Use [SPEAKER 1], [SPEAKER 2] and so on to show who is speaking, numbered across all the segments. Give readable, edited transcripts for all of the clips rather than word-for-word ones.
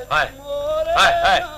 [SPEAKER 1] Haj, haj, haj.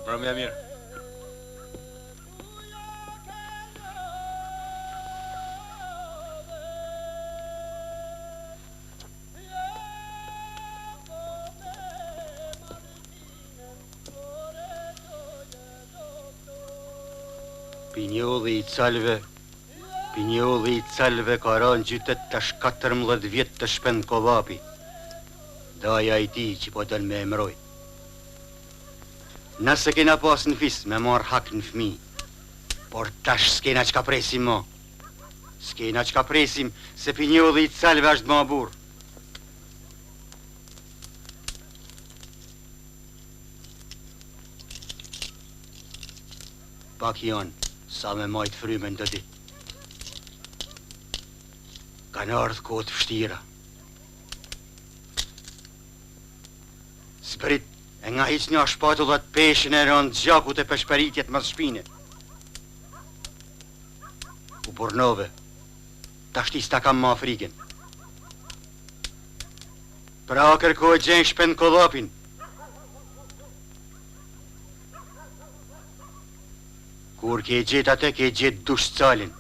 [SPEAKER 1] Mbrëmja mirë.
[SPEAKER 2] Pinjolli i calve ka ranë gjytet tash 14 vjet të shpend kollapi. Daja i ti që po dëll me emroj. Nëse kena pas në fis me marrë hak në fmi, por tash s'kena që ka presim mo. S'kena që ka presim se pinjolli i calve është ma burë. Pak janë, sa me majtë frymen të dit. Kanë ardhë kohët vështira. Zbrit, e nga hiq një shpatullat peshin e rëndë gjakut e peshperitjet mas shpine. U burnove, ta shtis ta kam ma frikën. Pra kërkoj gjenë shpen kollapin. Kur ke gjet atë, ke gjet dush calin.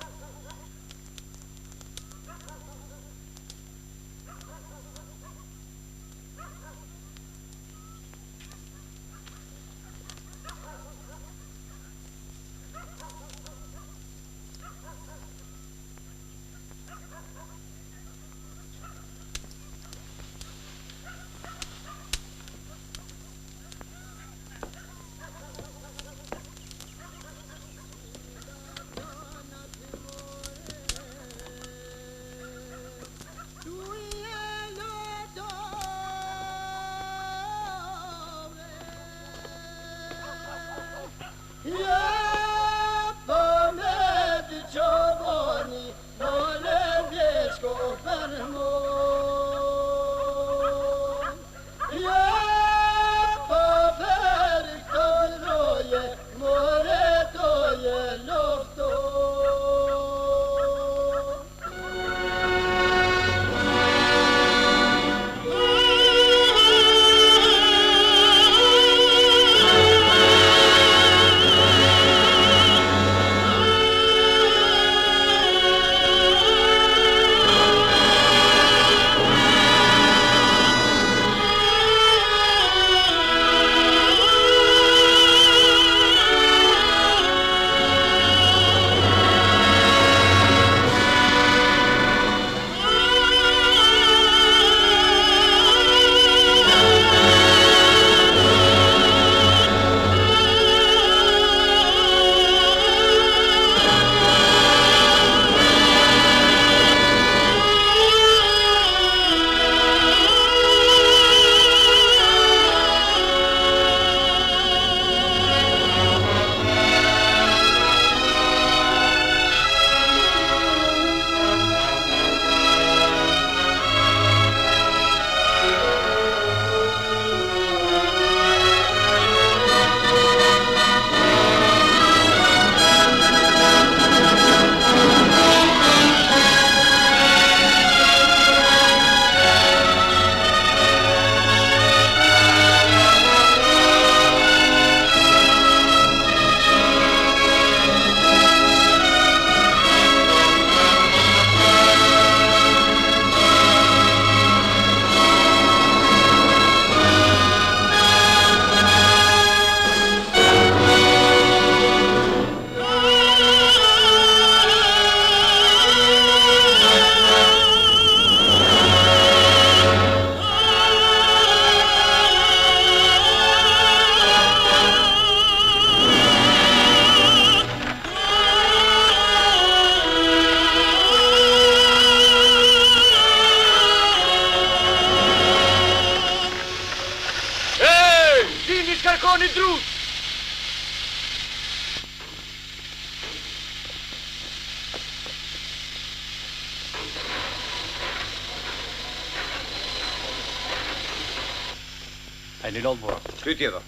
[SPEAKER 3] Hajde lol bura.
[SPEAKER 4] Ty tjetër.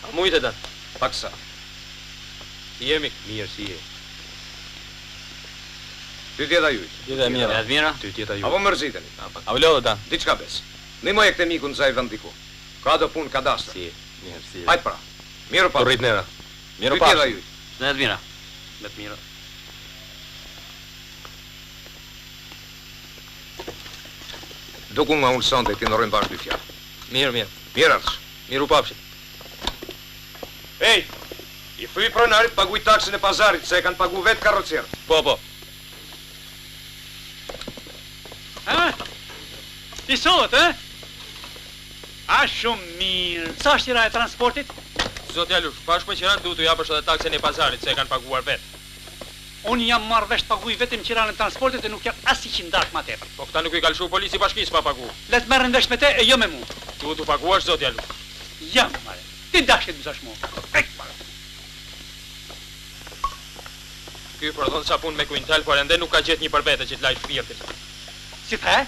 [SPEAKER 1] A mujtë e datë?
[SPEAKER 4] Paksa.
[SPEAKER 1] Si jemi? Mirë, si je.
[SPEAKER 4] Ty tjetër jujt.
[SPEAKER 1] Tjeta e mira.
[SPEAKER 3] Mira?
[SPEAKER 1] Ty tjeta ju.
[SPEAKER 4] Apo mërziteni.
[SPEAKER 1] A vëllohë ta?
[SPEAKER 4] Diçka bes. Nimoj e këte mikun za i vendiku. Ka do punë kadastër.
[SPEAKER 1] Si je? Mirë, si je.
[SPEAKER 4] Hajt pra. Miru pa.
[SPEAKER 1] Po rrit nera. Miru
[SPEAKER 4] Ty
[SPEAKER 1] pa.
[SPEAKER 4] tjetër jujt.
[SPEAKER 3] Ne mira. Me të mira.
[SPEAKER 4] Duku nga unë sonde ti ndorojmë bashkë dy fjalë.
[SPEAKER 1] Mirë, mirë.
[SPEAKER 4] Mirë arsh.
[SPEAKER 1] Miru papshit.
[SPEAKER 4] Ej, i thuj pronarit paguj taksën e pazarit, se e kanë pagu vetë karrocerët.
[SPEAKER 1] Po, po.
[SPEAKER 3] Ti sot, A shumë mirë. Sa është qira e transportit?
[SPEAKER 1] Zotja Lush, bashkë me qiran duhet t'u japësh edhe taksën e pazarit, se e kanë paguar vetë.
[SPEAKER 3] Unë jam marrë vesh të paguj vetëm qiranë e transportit e nuk jam as 100 dark ma tepër.
[SPEAKER 1] Po këta nuk i kalshu polisi bashkisë pa pagu.
[SPEAKER 3] Let merren vesh me te e jo me mu.
[SPEAKER 1] Duhet t'u paguash, zotja Lush.
[SPEAKER 3] Jam, mare. Ti dashit më zash mu. Ek, mare.
[SPEAKER 1] Ky përdhon sa punë me Quintal, por ende nuk ka gjetë një përbete që t'laj shpirtin.
[SPEAKER 3] Si the?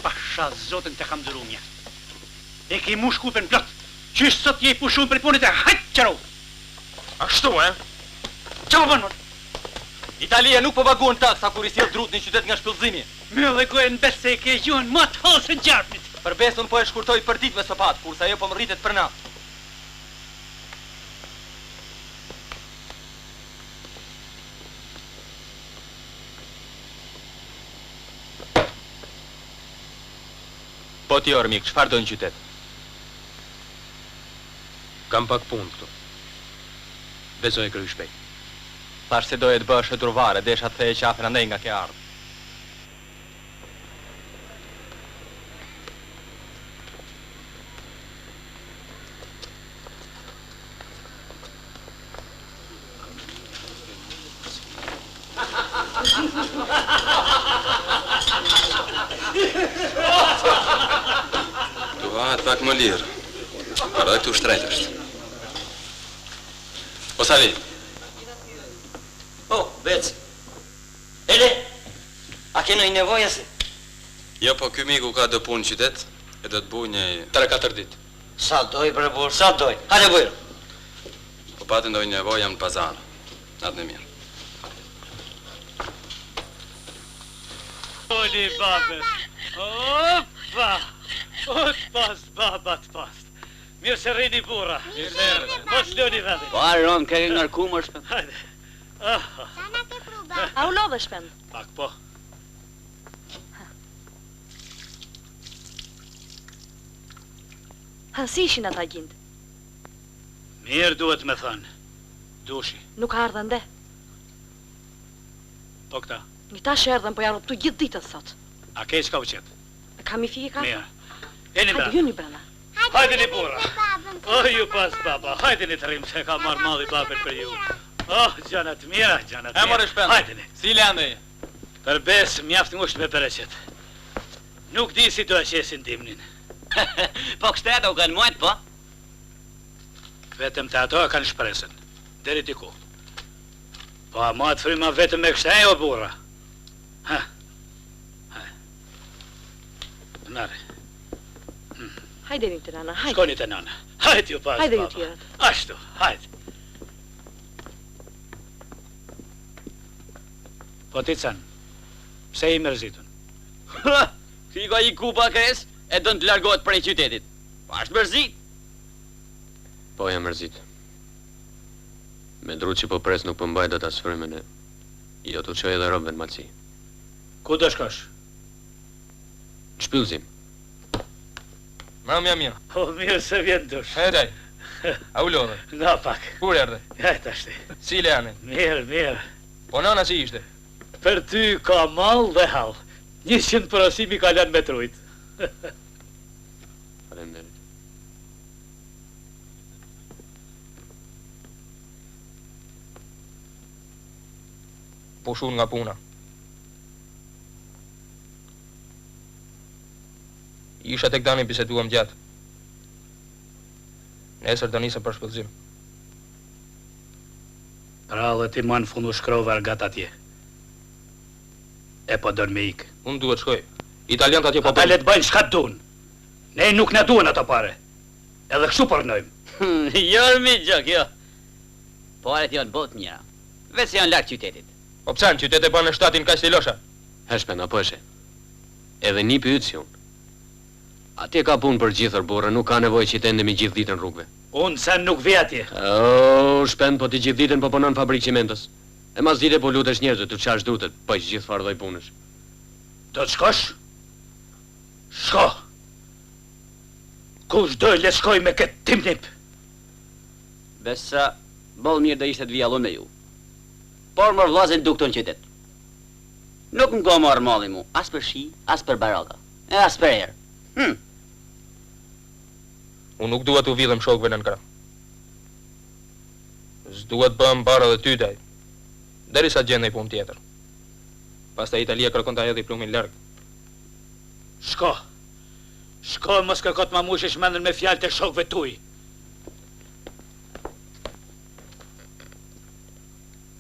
[SPEAKER 3] Pasha zotën të kam dëru mjaftë. E ke mu shkupen plot. Qysh sot je i pushun për punit e hajtë qëro.
[SPEAKER 1] Ashtu,
[SPEAKER 3] Qa më bënë?
[SPEAKER 1] Italia nuk po paguan taksa kur i sjell drut në qytet nga shpëllëzimi.
[SPEAKER 3] Me dhe gojën besë se e ke gjuhën ma të halsën gjarpnit.
[SPEAKER 1] Për besën po e shkurtoj për ditë me sopat, kurse ajo po më rritet për natë. Po ti orë mik, çfarë do në qytet? Kam pak punë këtu. Besoj kry shpejt. Thash se doje të bësh e turvare, desha të theje qafën andej nga ke ardhë.
[SPEAKER 5] Tu vahet pak më lirë. Por edhe këtu shtrejt është. O Sali.
[SPEAKER 6] Oh, Bec. Ele, a ke nëjë nevoja se?
[SPEAKER 5] Jo, po ky miku ka do punë në qytet e do të buj një
[SPEAKER 1] 3-4 ditë.
[SPEAKER 6] Sa doj, bre burr, sa doj. Hajde bujro.
[SPEAKER 5] po patë ndonjë nevojë jam në pazar. Natë në mirë.
[SPEAKER 3] Oli babe. Opa! Pas, baba të pas. Mirë se rrini burra.
[SPEAKER 1] Mirë se erdhe.
[SPEAKER 3] Mos lëni vendin.
[SPEAKER 2] Po aron, ke ngarku më shpën.
[SPEAKER 3] Hajde.
[SPEAKER 7] A u lodhe shpend?
[SPEAKER 3] Pak po.
[SPEAKER 7] Ha, si ishin ata gjindë?
[SPEAKER 3] Mirë duhet me thënë. Dushi.
[SPEAKER 7] Nuk ardhen nde.
[SPEAKER 3] Po këta.
[SPEAKER 7] Një tash erdhen, po janë ruptu gjithë ditët sot.
[SPEAKER 3] A ke çka u qet?
[SPEAKER 7] Kam i fike ka?
[SPEAKER 3] Mirë. Eni
[SPEAKER 7] Hajde,
[SPEAKER 3] brana.
[SPEAKER 7] ju një brana.
[SPEAKER 3] Hajde një burra. Oh, ju pas baba. Hajde një të rrim se ka marrë malli babel për ju. Oh, gjanat mira, gjanat mira.
[SPEAKER 1] E more shpend.
[SPEAKER 3] Hajde një.
[SPEAKER 1] Si lande?
[SPEAKER 3] Për bes, mjaft ngusht me pereqet. Nuk di si do e qesin dimnin.
[SPEAKER 6] Po kështë e do kanë mojtë, po?
[SPEAKER 3] Vetëm të ato e kanë shpresën. Deri diku. Po a ma të fryma vetëm me kështë e o burra. Ha. Ha. Nare,
[SPEAKER 7] Hajde një të nana, hajde.
[SPEAKER 3] shkoni të nana. Hajde ju pas
[SPEAKER 7] Hajde ju
[SPEAKER 3] baba.
[SPEAKER 7] tjerat.
[SPEAKER 3] Ashtu, hajde. Po ti can, pse i mërzitun?
[SPEAKER 6] Ky ka i kupa kres e do të largohet prej qytetit. Po është mërzit.
[SPEAKER 5] Po jam mërzit. Me drut që po pres nuk përmbaj do të asfrymën e jo të qoj edhe robën malësi.
[SPEAKER 3] Ku do shkosh?
[SPEAKER 5] Në shpyllëzim.
[SPEAKER 1] Ma mja mirë.
[SPEAKER 3] Po mirë se vjen dush.
[SPEAKER 1] Hedaj. A u lodhe.
[SPEAKER 3] Nga pak.
[SPEAKER 1] Kur erdhe?
[SPEAKER 3] Hajt ashti.
[SPEAKER 1] Si leane?
[SPEAKER 3] Mirë, mirë.
[SPEAKER 1] Po nana si ishte?
[SPEAKER 3] Për ty ka mall dhe hall. 100% i ka lënë me trujt.
[SPEAKER 5] Faleminderit.
[SPEAKER 1] Po shun nga puna. Isha tek Dani biseduam gjatë. Nesër do nisem për shpëllëzim.
[SPEAKER 3] Pra dhe ti ma në fundu shkrovar gat atje. E po don me ikë.
[SPEAKER 1] Unë duhet shkoj. Italianët atje po
[SPEAKER 3] Ata le të bëjnë çka duan. Ne nuk na duan ato pare. Edhe kështu përnojmë.
[SPEAKER 6] Jo, mi gjak, jo. Paret janë botë mira. Vetë se janë larg qytetit.
[SPEAKER 1] Po pse në qytet e bën në shtatin kaq si losha?
[SPEAKER 5] Heshpen, apo eshe? Edhe një pyet si unë. Atje ka punë për gjithër burrë, nuk ka nevojë që të ndemi gjithë ditën rrugëve.
[SPEAKER 3] Unë sa nuk vi atje.
[SPEAKER 5] Shpend, po ti gjithë ditën po punon fabrikë qimentës. E mas dite po lutesh njerëzve të çash dutet, po që gjithë farë lloj punësh.
[SPEAKER 3] Do të shkosh? Shko. Kush do le shkoj me këtë timnip?
[SPEAKER 6] Besa, boll mirë do ishte të vija me ju. Por mër vllazën dukton qytet. Nuk më ka marrë malli mu, as për shi, as për baraka, e as për erë.
[SPEAKER 1] Unë nuk dua t'u vidhem shokëve në krah. S'dua të bëhem barë edhe ty daj. Derisa të gjej një punë tjetër. Pastaj Italia kërkon ta hedhë plumin larg.
[SPEAKER 3] Shko. Shko mos kërko të ma mushesh mendën me fjalët e shokëve tuj.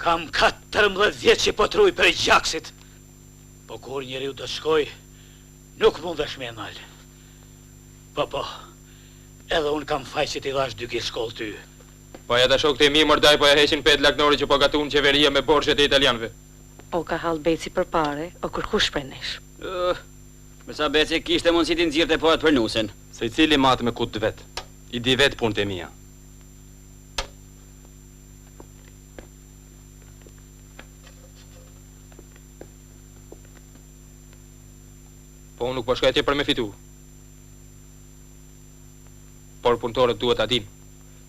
[SPEAKER 3] Kam 14 vjet që po truj për gjaksit. Po kur njeriu do të shkoj, nuk mundesh me nal. Po, edhe unë kam faj që t'i dhash 2 kitë shkollë ty.
[SPEAKER 1] Po ja ta shokët e mi mërdaj po ja heqin 5 laknori që po gatun qeveria me borxhet e italianëve.
[SPEAKER 7] O ka hall beci për pare, o kërkush prej nesh.
[SPEAKER 6] Me sa beci kishte mundësi t'i nxirrte porat për nusen.
[SPEAKER 1] Se i cili matë me kut vet. I di vet punët e mia. Po unë nuk po shkoj atje për me fitu. Por punëtorët duhet ta dinë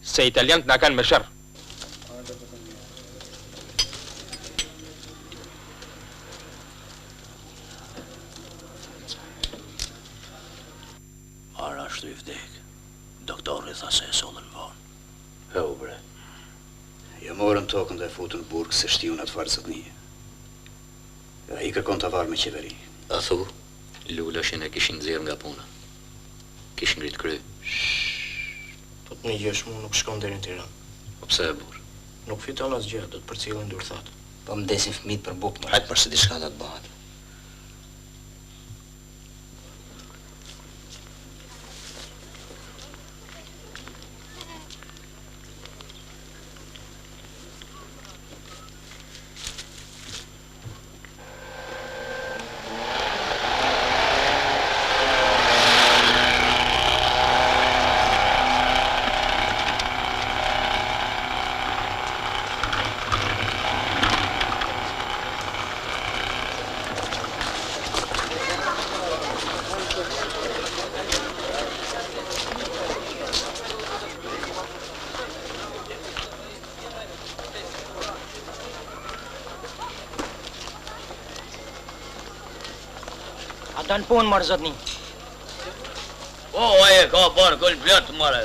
[SPEAKER 1] se italianët na kanë me sherr.
[SPEAKER 3] Ara ashtu i vdek. Doktori tha se e sollën vonë.
[SPEAKER 2] U bre. Jo morën tokën dhe futën burg se shtiun atë farzët një. Ja i kërkon të varë me qeveri.
[SPEAKER 5] A thu, Lulashin e kishin nxjerr nga puna. Kishin ngrit kry.
[SPEAKER 8] Po të një gjesh mu nuk shkon deri në Tiranë.
[SPEAKER 5] Po pse e burr?
[SPEAKER 8] Nuk fiton asgjë, do të përcjellin durthat.
[SPEAKER 9] Po më desin fëmijët për bukë.
[SPEAKER 8] Hajt për se diçka do të bëhet.
[SPEAKER 9] Ata në punë, mërë zotni.
[SPEAKER 6] Aje ka barë këllë plët, mërë.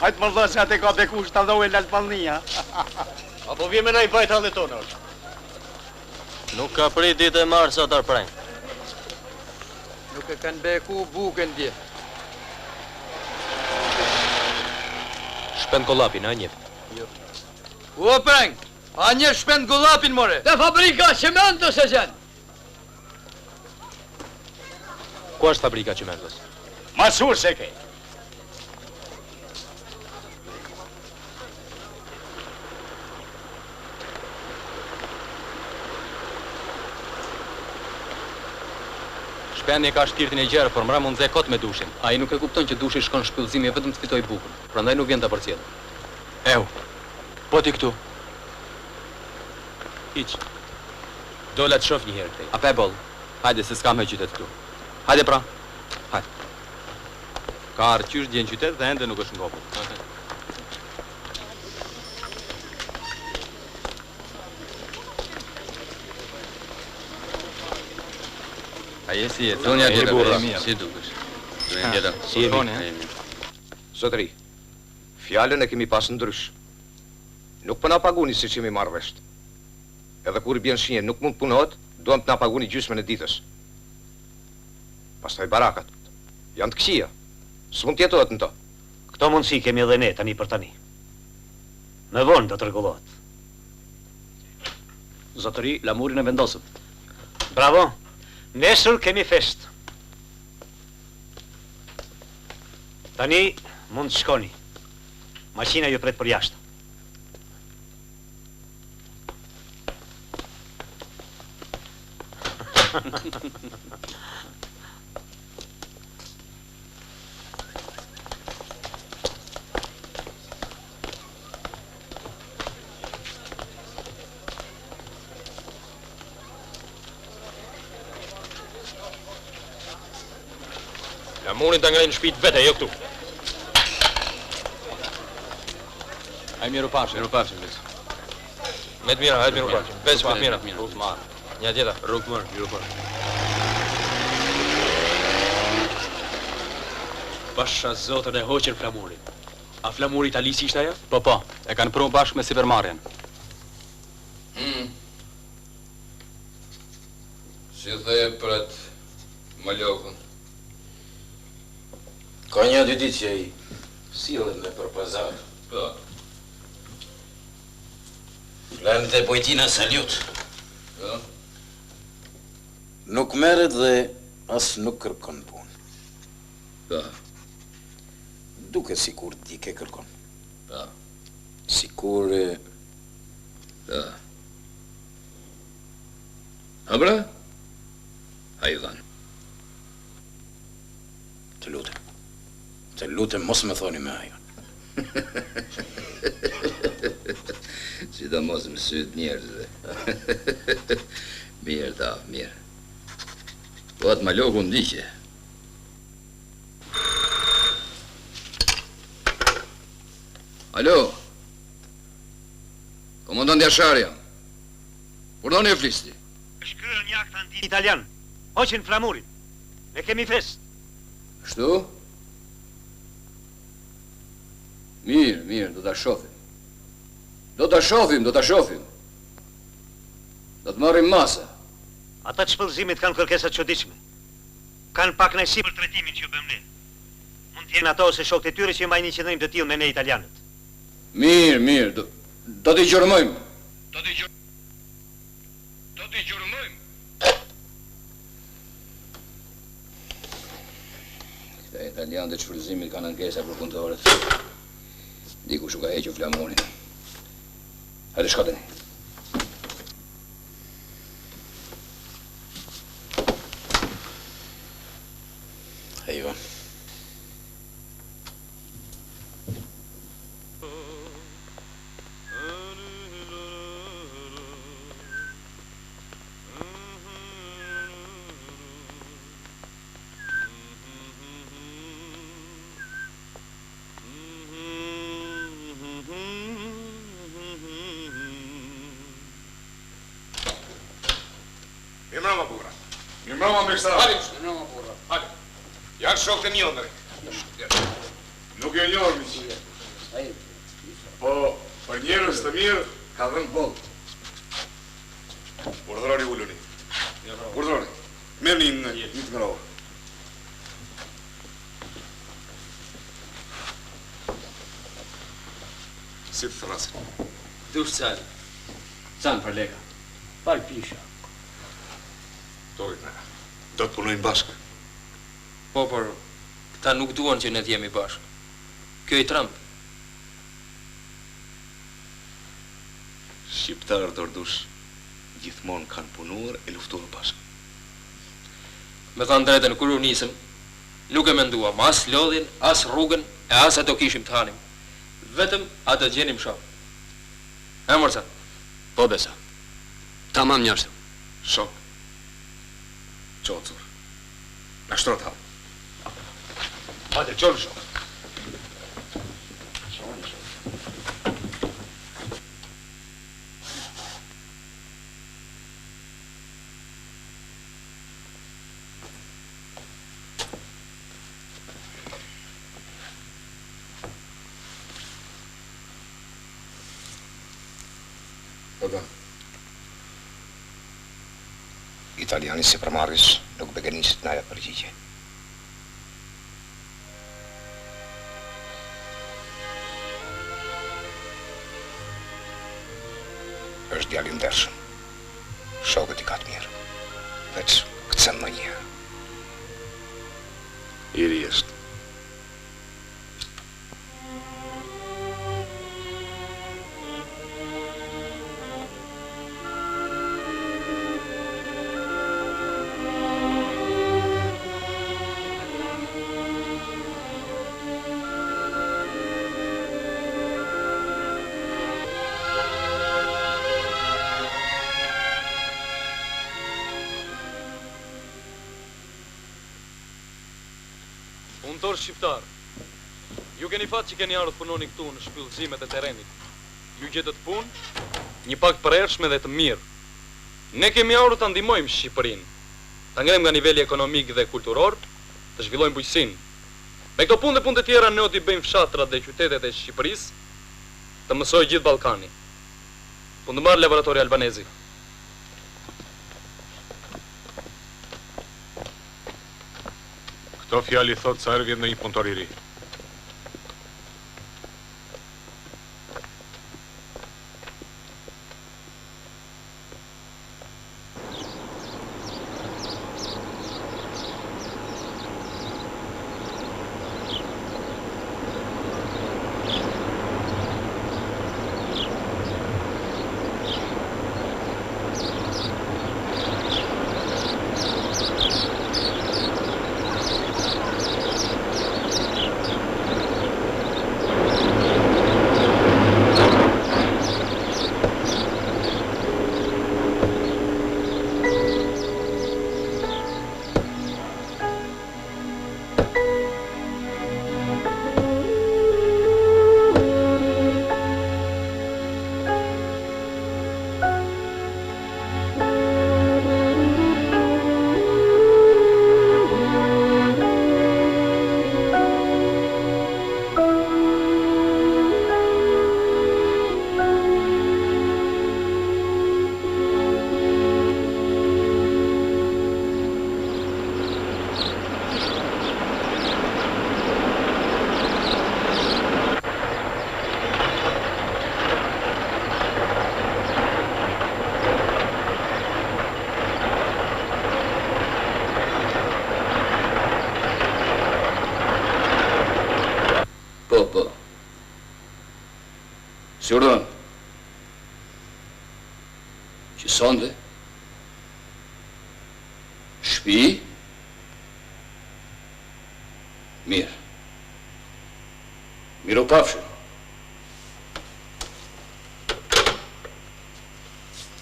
[SPEAKER 2] Hajtë më dhe se atë ka bekush të dhohe lalpalnia.
[SPEAKER 8] Apo vjen me na i bajt hallet tonë.
[SPEAKER 9] Nuk ka prit ditë e marë sa tërprejnë.
[SPEAKER 10] Nuk e kanë beku bukën dje.
[SPEAKER 1] Shpend kollapin, a njef?
[SPEAKER 10] O preng, a njef shpend gullapin, more?
[SPEAKER 6] Dhe fabrika qementës e gjenë.
[SPEAKER 1] Ku është fabrika qimentës?
[SPEAKER 3] Masur se ke.
[SPEAKER 1] Shpendi ka shtirtin e gjerë, por mra mund ze kot me dushin.
[SPEAKER 5] Ai nuk e kupton që dushi shkon shpëllëzimi vetëm të fitoj bukën. Prandaj nuk vjen ta përcjell.
[SPEAKER 1] Eu, po ti këtu. Iq. Dola të shoh një herë këtej. A pe boll. Hajde se s'kam me qytet këtu. Hajde pra. Hajde. Ka ardhur qysh dje në qytet dhe ende nuk është ngopur. A jesi e
[SPEAKER 5] Zonja
[SPEAKER 1] e
[SPEAKER 5] Gjeta,
[SPEAKER 1] burra.
[SPEAKER 5] si dukesh? Zonja Gjeta,
[SPEAKER 1] si jemi?
[SPEAKER 4] Zotëri, fjallën e kemi pas ndrysh. Nuk po na paguni si që mi marrë vesht. Edhe kur i bjen shinje nuk mund punohet, duam të na paguni gjysmën e ditës. Pastaj barakat. Janë të këqija. S'mund t'jetohet në to.
[SPEAKER 3] Këto mundësi kemi edhe ne tani për tani. Me vonë do të rregullohet.
[SPEAKER 6] Zotëri, lamurin e vendosëm.
[SPEAKER 3] Bravo. Nesër kemi fest. Tani mund të shkoni. Maqina ju pret për jashtë.
[SPEAKER 9] Flamurin të ngrej në shtëpi vete, jo këtu.
[SPEAKER 1] Ai miru pafshim, vec.
[SPEAKER 9] Me të mira, hajtë miru pafshim. Vec, me të mira.
[SPEAKER 1] Rrugë të marë.
[SPEAKER 9] Një tjeta.
[SPEAKER 1] Rrugë të marë, miru pafshim.
[SPEAKER 5] Pasha zotën e hoqën flamurin. A flamuri italisi ishte ajo?
[SPEAKER 1] Po, e kanë prunë bashkë me sipërmarrjen.
[SPEAKER 4] Si dhe për atë Malokun?
[SPEAKER 8] Ka një dy ditë që i sillet me për pazar.
[SPEAKER 4] Po.
[SPEAKER 8] Flanë të Pojtina Saljut.
[SPEAKER 4] Po.
[SPEAKER 8] Nuk merret dhe as nuk kërkon punë.
[SPEAKER 4] Po.
[SPEAKER 8] Duket sikur ti ke kërkon.
[SPEAKER 4] Po.
[SPEAKER 8] Sikur
[SPEAKER 4] Po. Abra? Hajvan.
[SPEAKER 8] Të lutem mos më thoni me ajon.
[SPEAKER 4] Sidomos më syt njerëzve. Mirë, ta, mirë. Po atë Maloku ndiqe. Alo? Komandant Jasharja. Urdhoni e flisti.
[SPEAKER 3] Shkruan një akt anti-italian. Hoqën flamurin. Ne kemi fest.
[SPEAKER 4] Kështu? Mirë, do ta shohim. Do ta shohim. Do të marrim masa.
[SPEAKER 3] Ata të shpëllëzimit kanë kërkesa të çuditshme. Kanë pak kënaqësi për tretimin që ju bëjmë ne. Mund të jenë ato ose shokët e tyre që mbajnë një qëndrim të tillë me ne italianët.
[SPEAKER 4] Mirë, do t'i gjurmojmë. Këta italianë të shfrytëzimit kanë ankesa për punëtorët. Dikush u ka hequr flamurin. Hajde shkoteni.
[SPEAKER 8] Hajvan.
[SPEAKER 4] Mirëmbrëma, burra. Mirëmbrëma, mbështari. Mirëmbrëma, burra. Hajde. Janë shokët e mi ndëri. Nuk e njohur miq. Po, për njerëz të mirë ka dhënë boll. Urdhëroni uluni. Urdhëroni. Merrni një të ngrohtë. Si të thrasin?
[SPEAKER 5] Dush cali. Can për leka. Pal pisha.
[SPEAKER 4] Tojna, do të punojnë bashkë.
[SPEAKER 9] Po, por këta nuk duan që ne të jemi bashkë. Kjo i Trump.
[SPEAKER 4] Shqiptarët ordush gjithmonë kanë punuar e luftuar bashkë.
[SPEAKER 9] Me thanë drejtën, kur u nisëm, nuk e menduam as lodhin, as rrugën, e as ato kishim të hanim. Vetëm atë gjenim shok. E morsa?
[SPEAKER 5] Po besa. Tamam njërshtu.
[SPEAKER 4] Shok. Qocur. Na shtrot hap. Hajde, qonë shok. Italiani si përmarris nuk begenisit na ja përgjigje. Është djalë i ndershëm. Shokët i ka të mirë. Veç këtë më një. I ri është.
[SPEAKER 11] Punëtor shqiptar, ju keni fat që keni ardhur punoni këtu në shpyllëzimet e terrenit. Ju gjetët punë, një pak të përhershme dhe të mirë. Ne kemi ardhur ta ndihmojmë Shqipërinë, ta ngrejmë nga niveli ekonomik dhe kulturor, të zhvillojmë bujqësinë. Me këto punë dhe punë të tjera ne do t'i bëjmë fshatrat dhe qytetet e Shqipërisë të mësojë gjithë Ballkani. Fundëmbar laboratori albanezi.
[SPEAKER 4] Këto fjali thot sa herë vjen në një punëtor i ri. Si urdhën? Që sonde? Shpi? Mirë. Mirë u pafshë.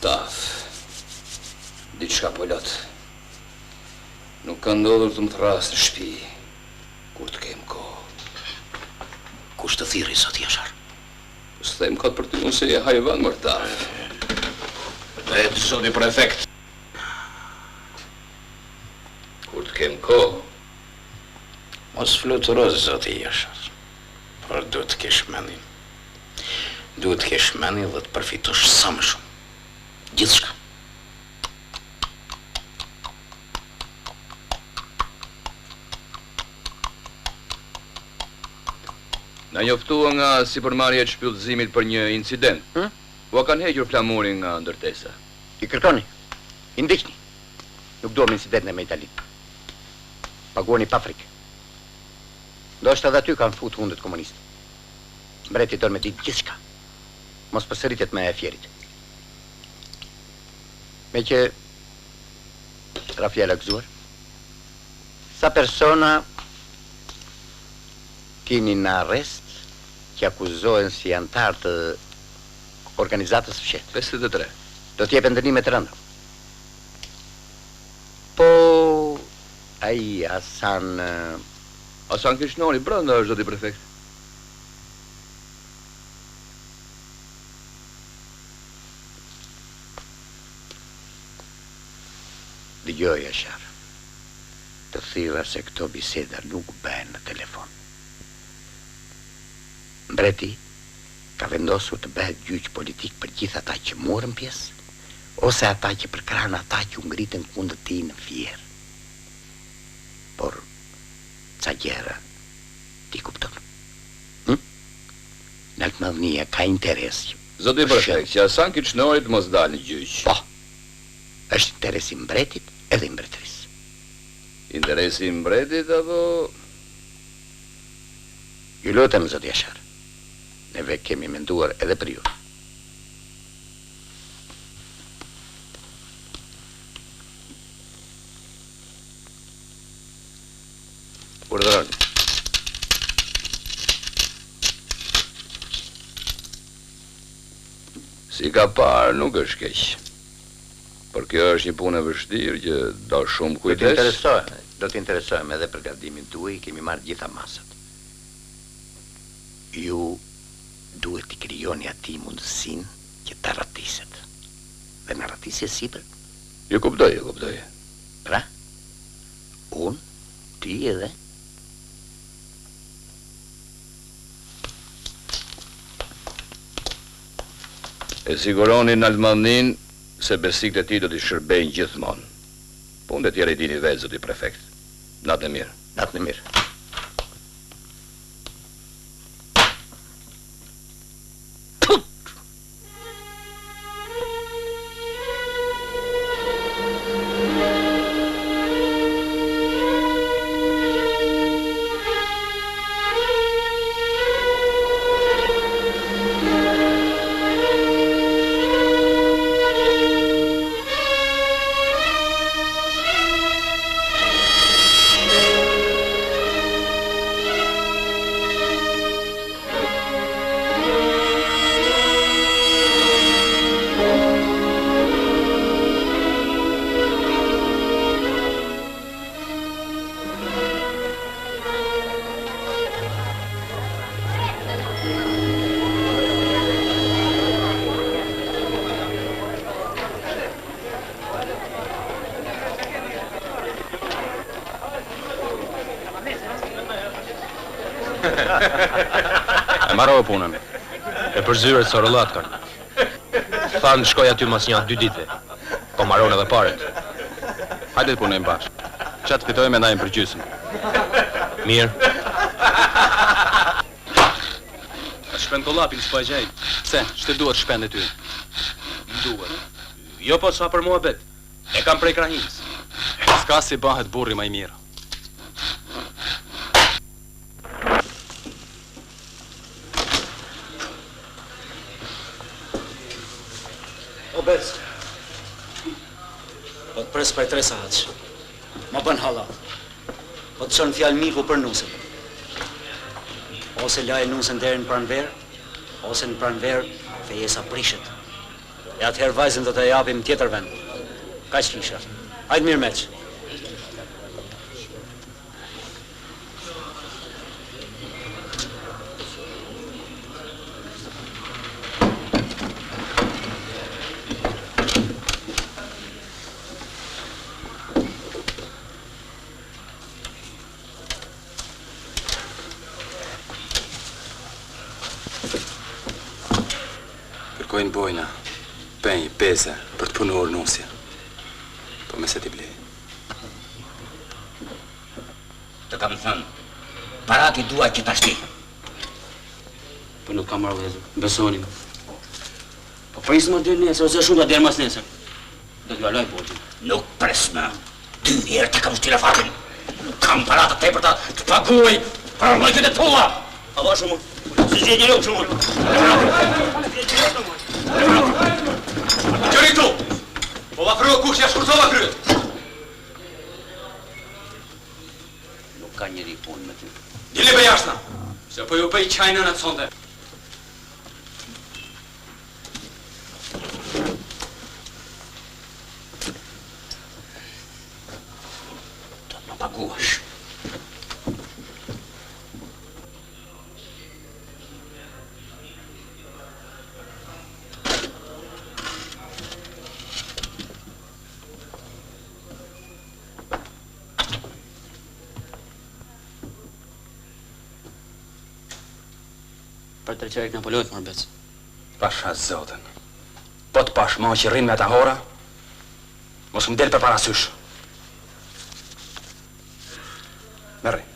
[SPEAKER 4] Taf. Diçka po lot. Nuk ka ndodhur të më thras në shpi, kur të kem kohë. Kush të thirri sot Jashar? Së them këtë për ty unë se e hajvan mërtar. Vetë zoti prefekt. Kur të kem kohë.
[SPEAKER 12] Mos fluturoz, zoti Jashar. Por duhet të kesh mendin. Duhet të kesh mendin dhe të përfitosh sa më shumë. Gjithçka.
[SPEAKER 13] Na njoftua nga sipërmarrja e shpyllëzimit për një incident. U kanë hequr flamurin nga ndërtesa.
[SPEAKER 2] I kërkoni, i ndiqni. Nuk duam incidente me Italinë. Paguani pa frikë. Ndoshta edhe aty kanë futur hundet komuniste. Mbreti don me ditë gjithçka. Mos përsëritet me e fjerit. Me që Rafael gëzuar. Sa persona keni në arrest që akuzohen si antar të organizatës fshet.
[SPEAKER 13] 53.
[SPEAKER 2] Do t'jepen dënime të rënda. Po, ai Hasan...
[SPEAKER 13] Hasan Krishnoni, brenda është zoti prefekt.
[SPEAKER 2] Dëgjoj, Jashar. Të thira se këto biseda nuk bëhen në telefon. Mbreti ka vendosur të bëhet gjyq politik për gjithë ata që morën pjesë, ose ata që përkrahen ata që u ngritën kundër tij në fierë. Por ca gjëra ti kupton? Naltmadhnia ka interes.
[SPEAKER 13] Zoti prefekt, që Hasan Krishnori të mos dalë në gjyq.
[SPEAKER 2] Po. Është interesi mbretit edhe i mbretërisë.
[SPEAKER 13] Interesi i mbretit apo...
[SPEAKER 2] Ju lutem, zot Jashar. Neve kemi menduar edhe për ju.
[SPEAKER 13] Urdhëroni. Si ka parë, nuk është keq. Por kjo është një punë e vështirë që do shumë kujdes.
[SPEAKER 2] Do t'interesohem edhe për gardimin tuaj, kemi marrë gjitha masat. Ju duhet t'i krijoni atij mundësinë që ta rratiset. Dhe në rratisje sipër.
[SPEAKER 13] Ju kuptoj.
[SPEAKER 2] Pra? Unë, ti edhe.
[SPEAKER 13] E siguroni në Almanin se besikët e ti do t'i shërbejnë gjithmonë. Punë e tjera i dini vetë, zoti prefekt. Natën e mirë.
[SPEAKER 2] Natën e mirë.
[SPEAKER 1] E marrova punën. E përzyret së rëllat kanë. Thanë shkoj aty mas një 2 dite. Po marron edhe paret. Hajde të punojmë bashkë. Qatë fitojmë e ndajmë për gjysmë. Mirë. A shpend kollapin s'po e gjej. Pse? Ç'të duhet shpend e ty? Duhet. Jo po sa për mua bet. E kam prej krahinës. S'ka si bëhet burri më i mirë.
[SPEAKER 3] O Bec, po të pres për 3 sahatës. Ma bën hala. Po të qënë fjalë miku për nusën. Ose lajë nusën deri në pranverë, ose në pranverë fejesa prishet. E atëherë vajzën do të japim tjetër vend. Ka që kisha. Hajde mirë meq.
[SPEAKER 1] Kërkojnë bojna, penjë, pese, për të punuar nusja. Po me se t'i blej.
[SPEAKER 12] Të kam thënë, parati duaj që tashti.
[SPEAKER 6] Po nuk kam marrë vëzër, besonim. Po prisë më dyrë nesër, ose shumë të dyrë mas nesër. Do t'ju aloj borgjën.
[SPEAKER 12] Nuk presme, 2 herë të kam shtira fatin. Nuk kam paratë te për të paguaj për lojtët e tua.
[SPEAKER 6] A va shumë, si gjithë një shumë.
[SPEAKER 1] Gjëri tu! Po va fryo kush ja shkursova kryet!
[SPEAKER 6] Nuk ka njëri punë me ty.
[SPEAKER 1] Dili për jashtë, se po ju bëj qajnë në të sonde.
[SPEAKER 12] Do të më paguash.
[SPEAKER 6] Për të qerik Napoleonit, Morbec.
[SPEAKER 1] Pasha zotën. Po të pash ma që rrinë me ata hora, mos më del për parasysh. Merri.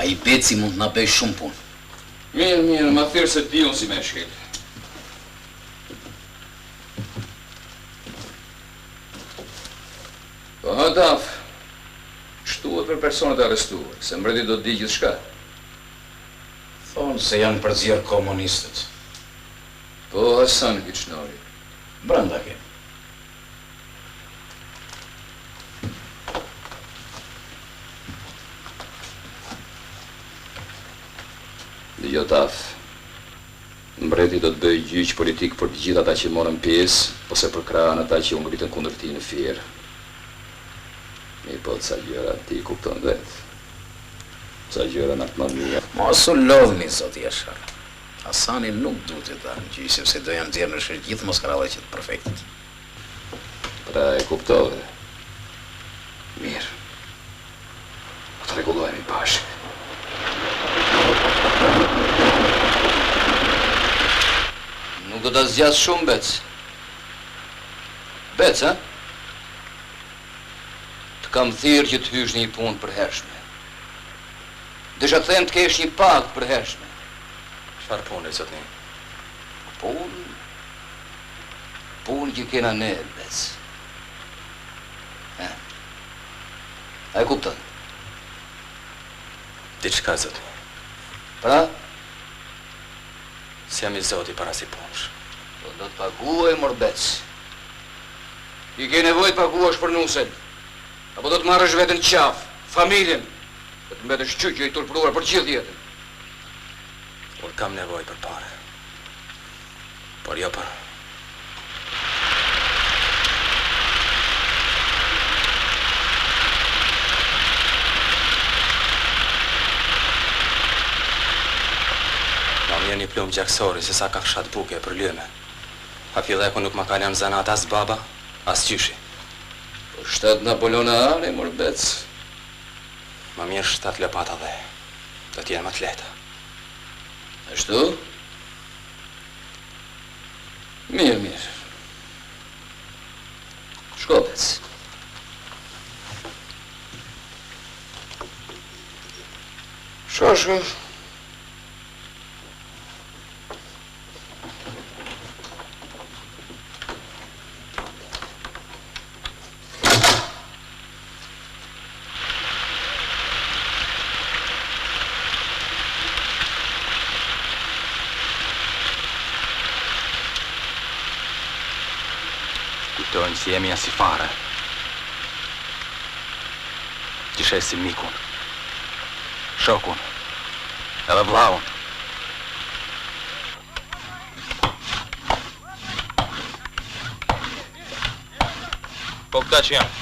[SPEAKER 12] Ai Beci mund të na bëj shumë punë.
[SPEAKER 9] Mirë, ma thirë se ti unë si me shkel. Po Hadaf, shtuhet për personat arrestuar, se mbreti do të di gjithë shka.
[SPEAKER 12] Thonë se janë përzjerë komunistët.
[SPEAKER 9] Po Hasan Kiçnori.
[SPEAKER 12] Brenda kemë.
[SPEAKER 13] Dëgjotaf, mbreti do të bëjë gjyq politik për të gjithë ata që morën pjesë, ose për krahën ata që u ngritën kundër tij në Fier. Mi po ca gjëra ti kupton vetë. Ca gjëra në atë mënyrë.
[SPEAKER 12] Mos u lodhni, zoti Jashar. Hasani nuk duhet të dalë në gjyq, sepse do janë nxjerrë në shër gjithë moskrallat që të perfektit.
[SPEAKER 13] Pra e kuptove. Mirë. Të rregullojmë bashkë.
[SPEAKER 9] Nuk do të zgjas shumë, Bec. Bec, ha? Të kam thirrë që të hysh një punë përhershme. Desha të them të kesh një pakt përhershme.
[SPEAKER 1] Çfarë pune, zotni?
[SPEAKER 9] Punë që kena ne, Bec. A e kupton?
[SPEAKER 1] Diçka, zotni.
[SPEAKER 9] Pra?
[SPEAKER 1] Si jam I zoti para si punësh.
[SPEAKER 9] Po do të paguaj, mor Bec. I ke nevojë të paguash për nusen. Apo do të marrësh veten qafë, familjen. Do të mbetesh qyqë I turpëruar për gjithë jetën.
[SPEAKER 1] Unë kam nevojë për pare. Por jo për... Një plumë gjaksori se sa ka fshat buke për lyme. Hafilleku nuk ma ka lënë zanat as baba, as qyshi.
[SPEAKER 9] Po 7 Napoleona ani, mor Bec.
[SPEAKER 1] Ma mirë 7 lopata dhe do t'jenë më të lehta.
[SPEAKER 9] Ashtu? Mirë. Shko, Bec. Shko.
[SPEAKER 1] Kujtojnë si jemi as I fare. Që shesim mikun, shokun, edhe vllaun.
[SPEAKER 11] Po këta që janë?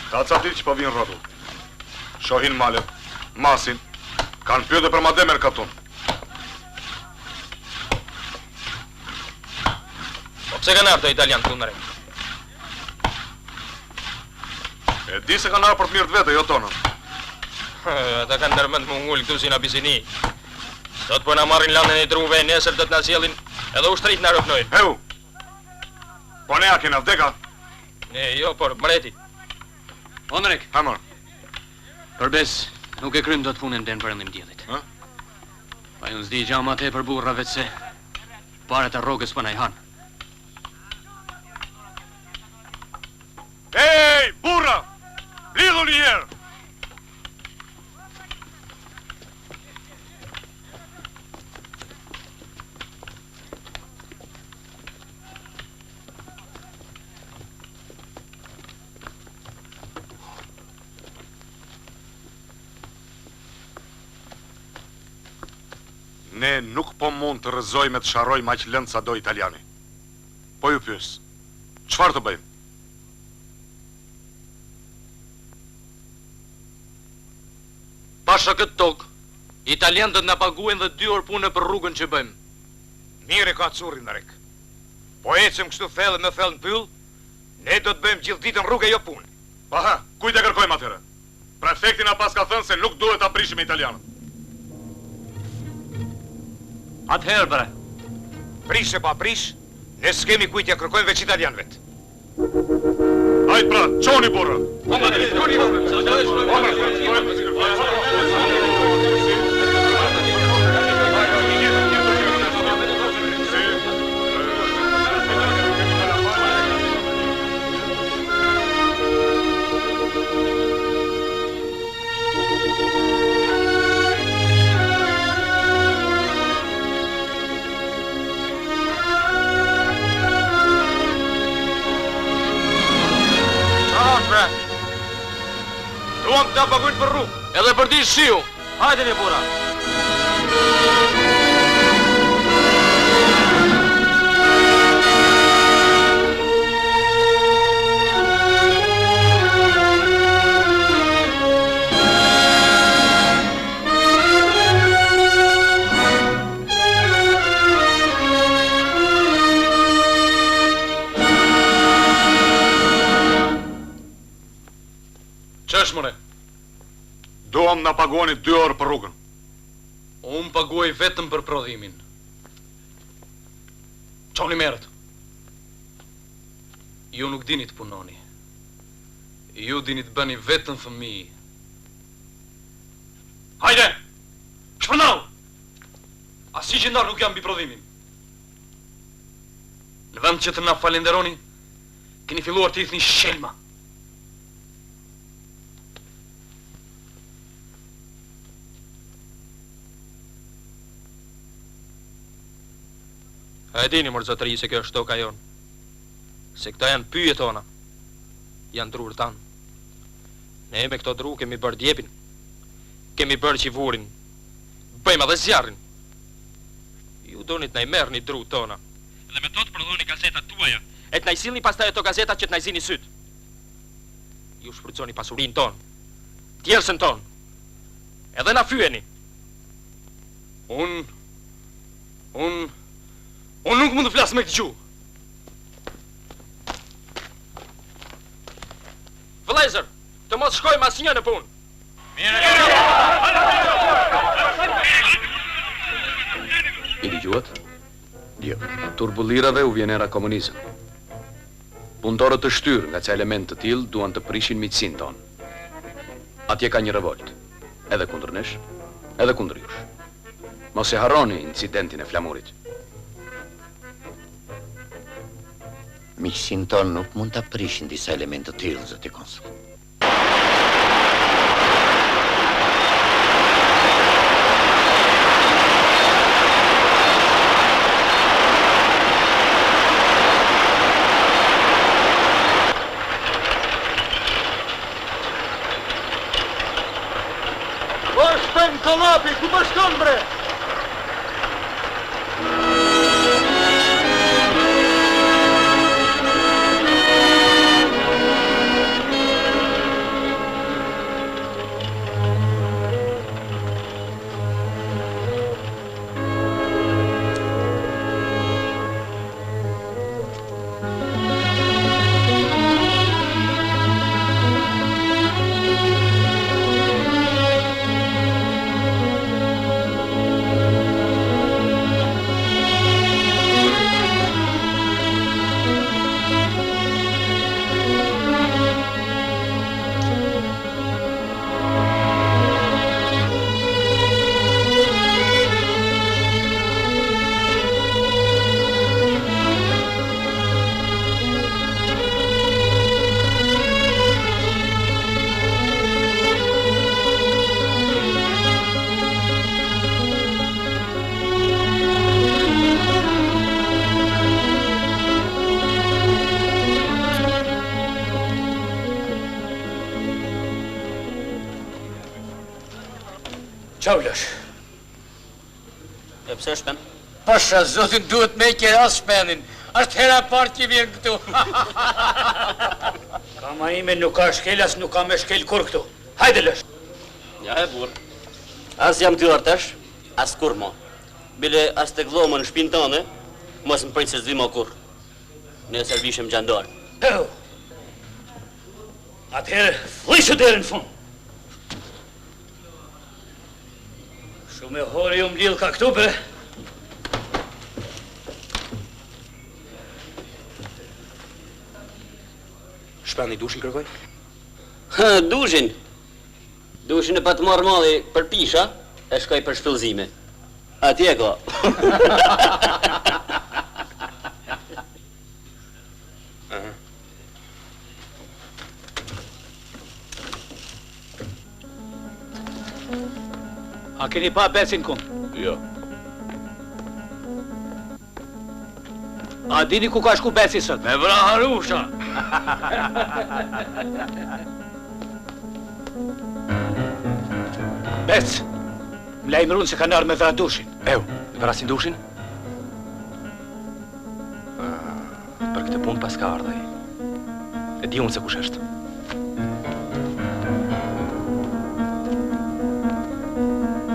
[SPEAKER 4] Ka catit që po vinë rrotull. Shohin malet, masin, kanë pyetur për Mademer Katun.
[SPEAKER 11] Pse kanë ardhur italian këtu në Rem?
[SPEAKER 4] E di se kanë ardhur për të mirë të vete, jo tonën.
[SPEAKER 11] Ata kanë ndërmend më ngull këtu si në Abisini. Sot po na marrin landën e truve, nesër do të na sjellin edhe ushtrit na rëpnojnë.
[SPEAKER 4] Heu! Po ne a kena vdeka?
[SPEAKER 11] Ne, jo, por mbreti.
[SPEAKER 5] Onrek.
[SPEAKER 4] Hamar.
[SPEAKER 5] Përbes, nuk e krym do të punën den për endim diellit.
[SPEAKER 4] Ha?
[SPEAKER 5] Pa ju zdi gjama te për burrave se paret e rrogës po na I han.
[SPEAKER 4] Ej, burra! Lidhu një herë! Ne nuk po mund të rrëzojmë të sharrojmë aq lëndë sa do italiani. Po ju pyes, çfarë të bëjmë?
[SPEAKER 11] Pasha këtë tokë, italian do të na paguajnë dhe 2 orë punë për rrugën që bëjmë.
[SPEAKER 4] Mire ka curin në rek. Po ecëm kështu thellë me thellë në pyll, ne do të bëjmë gjithë ditën rrugë jo punë. Aha, kujt e kërkojmë atyre? Prefekti na pas ka thënë se nuk duhet ta prishim italianët.
[SPEAKER 11] Atëherë, bre.
[SPEAKER 4] Prish e pa prish, ne s'kemi kujt ja kërkojmë veç italianëve. Hajt pra, qoni burra!
[SPEAKER 11] Duam të pagujnë për rrugë, edhe për di shiu. Hajde një bura. Qesh mëre?
[SPEAKER 4] Duam na pagoni 2 orë për rrugën.
[SPEAKER 11] Unë paguaj vetëm për prodhimin. Qoni merët. Ju nuk dini të punoni. Ju dini të bëni vetëm fëmijë. Hajde! Shpërndau! Asi që ndarë nuk jam bi prodhimin. Në vend që të na falenderoni, keni filluar të ithni shelma.
[SPEAKER 9] A e dini, mërë zotëri, se kjo është toka jonë. Se këta janë pyje tona. Janë drurë tanë. Ne me këto dru kemi bërë djepin. Kemi bërë qivurin. Bëjmë edhe zjarin. Ju donit na i merë një dru tona. Dhe me to të prodhoni gazetat tuaja. E të na i silni pastaj ato gazetat që të na i zini sytë. Ju shfrytëzoni pasurin tonë. Tjersën tonë. Edhe na fyeni.
[SPEAKER 11] Unë nuk mund të flasë me këtë gjuhë.
[SPEAKER 9] Vëllezër, të mos shkojmë asnjë në punë.
[SPEAKER 13] I dëgjuat?
[SPEAKER 2] Jo.
[SPEAKER 13] Turbullirave u vjen era komunizëm. Punëtorët të shtyrë nga ca element të tillë duan të prishin miqësinë tonë. Atje ka një revolt, edhe kundër nesh, edhe kundër jush. Mos e harroni incidentin e flamurit.
[SPEAKER 2] Miqësinë tonë nuk mund të prishin disa elementë të tillë, zoti konsul.
[SPEAKER 11] O shpen kolapi, ku më shkon bre?
[SPEAKER 3] Qavlësh.
[SPEAKER 6] E pse shpen?
[SPEAKER 3] Pasha, zotin duhet me i kera shpenin. Ashtë hera parë që vjen këtu. Kama ime nuk ka shkel, as nuk ka me shkel kur këtu. Hajde lësh.
[SPEAKER 6] Ja e burë. As jam ty artesh, as kur mo. Bile as të gdhomë në shpinë tënde, mos më pritë se zvi mo kur. Ne servishem gjandor.
[SPEAKER 3] Atëherë, flishu deri në fund. Shumë e hori ju m'lidh ka këtu, bre.
[SPEAKER 1] shpendi dushin kërkoj?
[SPEAKER 6] Dushin? Dushin e pa të marrë malli për pisha, e shkoj për shpëllzime. Atje ka.
[SPEAKER 3] A keni pa Becin kun?
[SPEAKER 4] Jo.
[SPEAKER 3] A dini ku ka shku Beci sot?
[SPEAKER 10] Me vra Harusha.
[SPEAKER 3] Bec, më lajmërun se ka nërë me vra dushin.
[SPEAKER 1] Ew, me vrasin dushin? Për këtë punë pas ka ardhej. E di unë se kush është.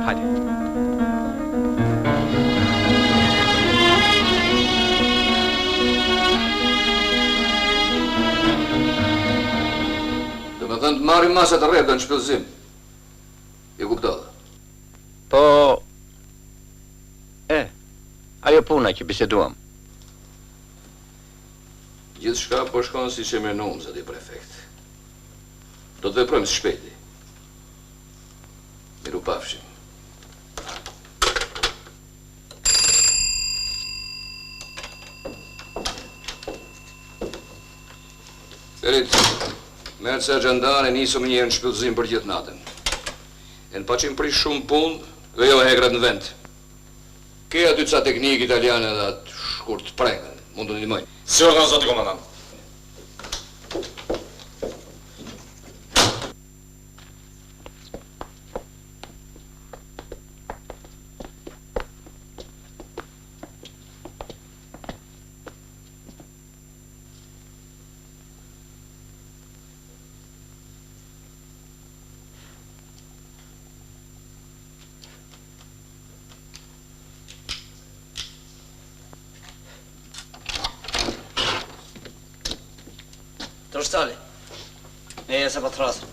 [SPEAKER 1] Hajde.
[SPEAKER 13] Do me thënë të marrim masat të rrepta në shpëllëzim. E kuptova.
[SPEAKER 2] Po... ajo puna që biseduam.
[SPEAKER 13] Gjithë shka po shkon si që me numë, zati prefekt. Do të veprojmë së shpejti. Miru pafshim. Ferit, merë se gjendane nisëm njërë në shpëllëzim për gjithë natën. E në paqim prish shumë punë dhe jo hegrat në vend. Ke aty ca teknikë italiane dhe atë shkurt prengën, mund të ndihmojnë.
[SPEAKER 4] Si ordon, zoti komandant.
[SPEAKER 8] Tërstali, e se pa të rasë.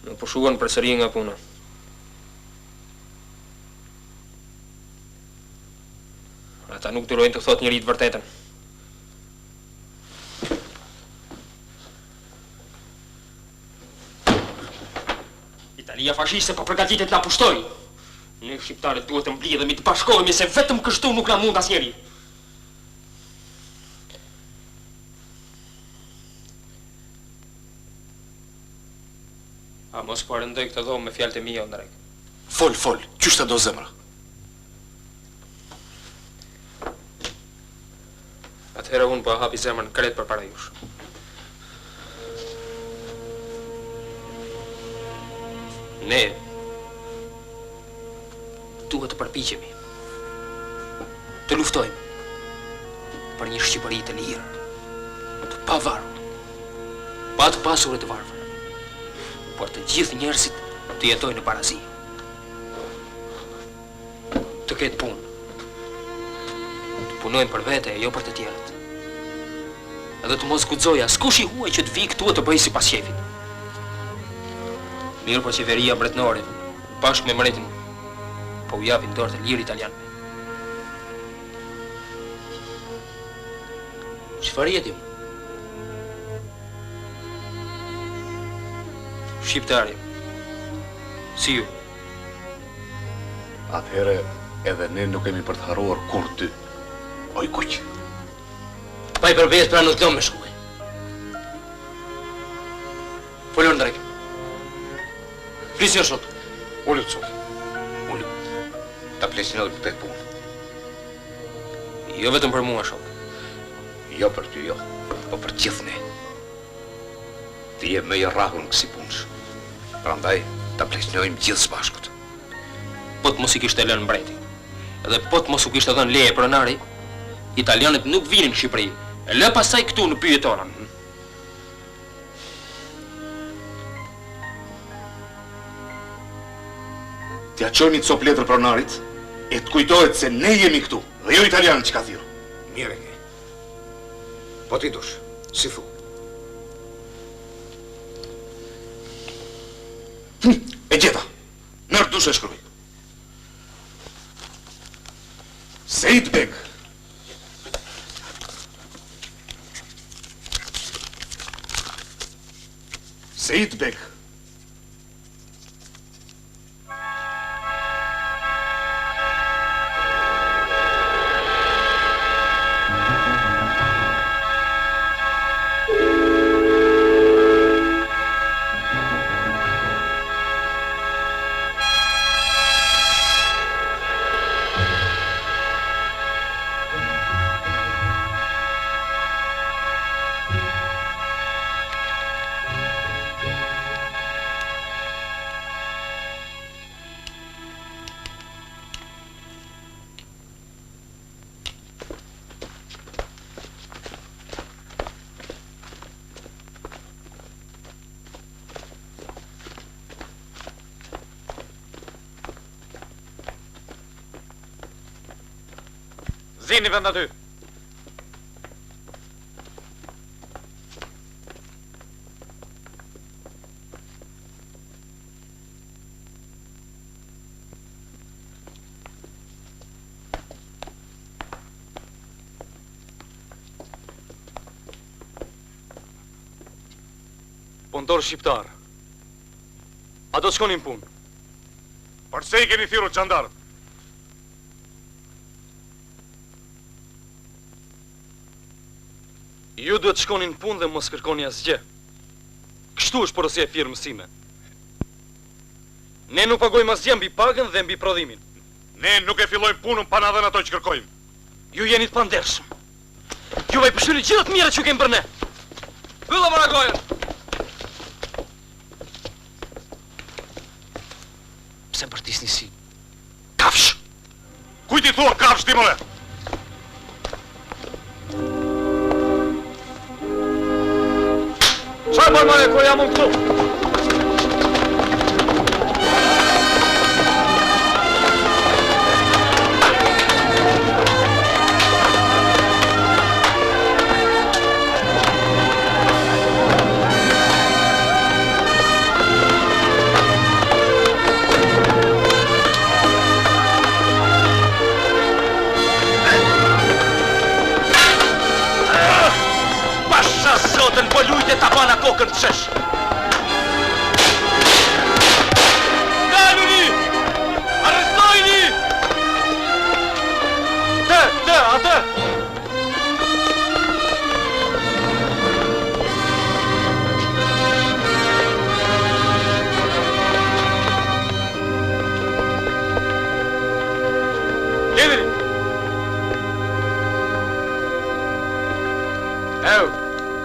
[SPEAKER 9] Në pushuan për sëri nga puna. Ata nuk durojnë të thot njëri të vërtetën. Italia fashiste po përgatitet na pushtoj. Ne shqiptarët duhet të mblidhemi të bashkohemi se vetëm kështu nuk na mund asnjëri. A mos po rëndoj këtë dhomë me fjalët e mia, ndrek.
[SPEAKER 4] Fol, qysh të do zemra?
[SPEAKER 9] Atëherë unë po hapi zemrën krejt për para jush. Ne duhet të përpiqemi të luftojmë për një Shqipëri të lirë, të pavarur, pa të pasur e të varfër, por të gjithë njerëzit të jetojnë në parazi. Të ketë punë. Të punojnë për vete e jo për të tjerët. Edhe të mos guxojë askush i huaj që të vijë këtu e të bëjë sipas shefit. Mirë po qeveria mbretënore, bashkë me mbretin, po u japin dorë të lirë italianëve. Çfarë jetim? Shqiptari, si ju.
[SPEAKER 4] Atëhere edhe ne nuk kemi për të harruar kur ty, oj kuq.
[SPEAKER 8] Pa i përbejet pra nuk do me shkuj. Folur ndrek. Flisjo shok.
[SPEAKER 4] Ullu të sot.
[SPEAKER 2] Ta plesin edhe për të punë.
[SPEAKER 1] Jo vetëm për mua, shok.
[SPEAKER 12] Jo për ty, jo, po për gjithë ne. Ti je më i rrahur në kësi punësh. Prandaj, ta plesnojmë gjithë së bashkut.
[SPEAKER 1] Po të mos i kishte lënë mbreti, edhe po të mos u kishte dhënë leje pronari, italianët nuk vinin në Shqipëri, e lë pasaj këtu në pyjet tona.
[SPEAKER 4] T'ja qojmë një copë letër pronarit, e të kujtohet se ne jemi këtu, dhe jo italianët që ka thirë.
[SPEAKER 12] Mire ke. Po ti dush, si thu.
[SPEAKER 4] E gjeta, nërë dush e shkruaj. Sejt Beg. Sejt Beg.
[SPEAKER 11] Zini vend aty. Punëtor shqiptar. A do të shkonin punë?
[SPEAKER 4] Përse i keni thirrur xhandarët?
[SPEAKER 11] Ju duhet të shkonin punë dhe mos kërkoni asgjë. Kështu është porosia e firmës sime. Ne nuk pagojmë asgjë mbi pagën dhe mbi prodhimin.
[SPEAKER 4] Ne nuk e fillojmë punën pa na dhënë ato që kërkojmë.
[SPEAKER 11] Ju jeni të pandershëm. Juve i përshtyni gjithë të mirat që kemi për ne. Pylla para gojën. Pse mbërtisni si kafsh?
[SPEAKER 4] Kujt i thua kafsh ti more?
[SPEAKER 11] Çfarë bën more kur jam unë këtu? Po lujtje ta bana kokën të shesh. Daluni! Arrestojni! Te, atë! Lidheni!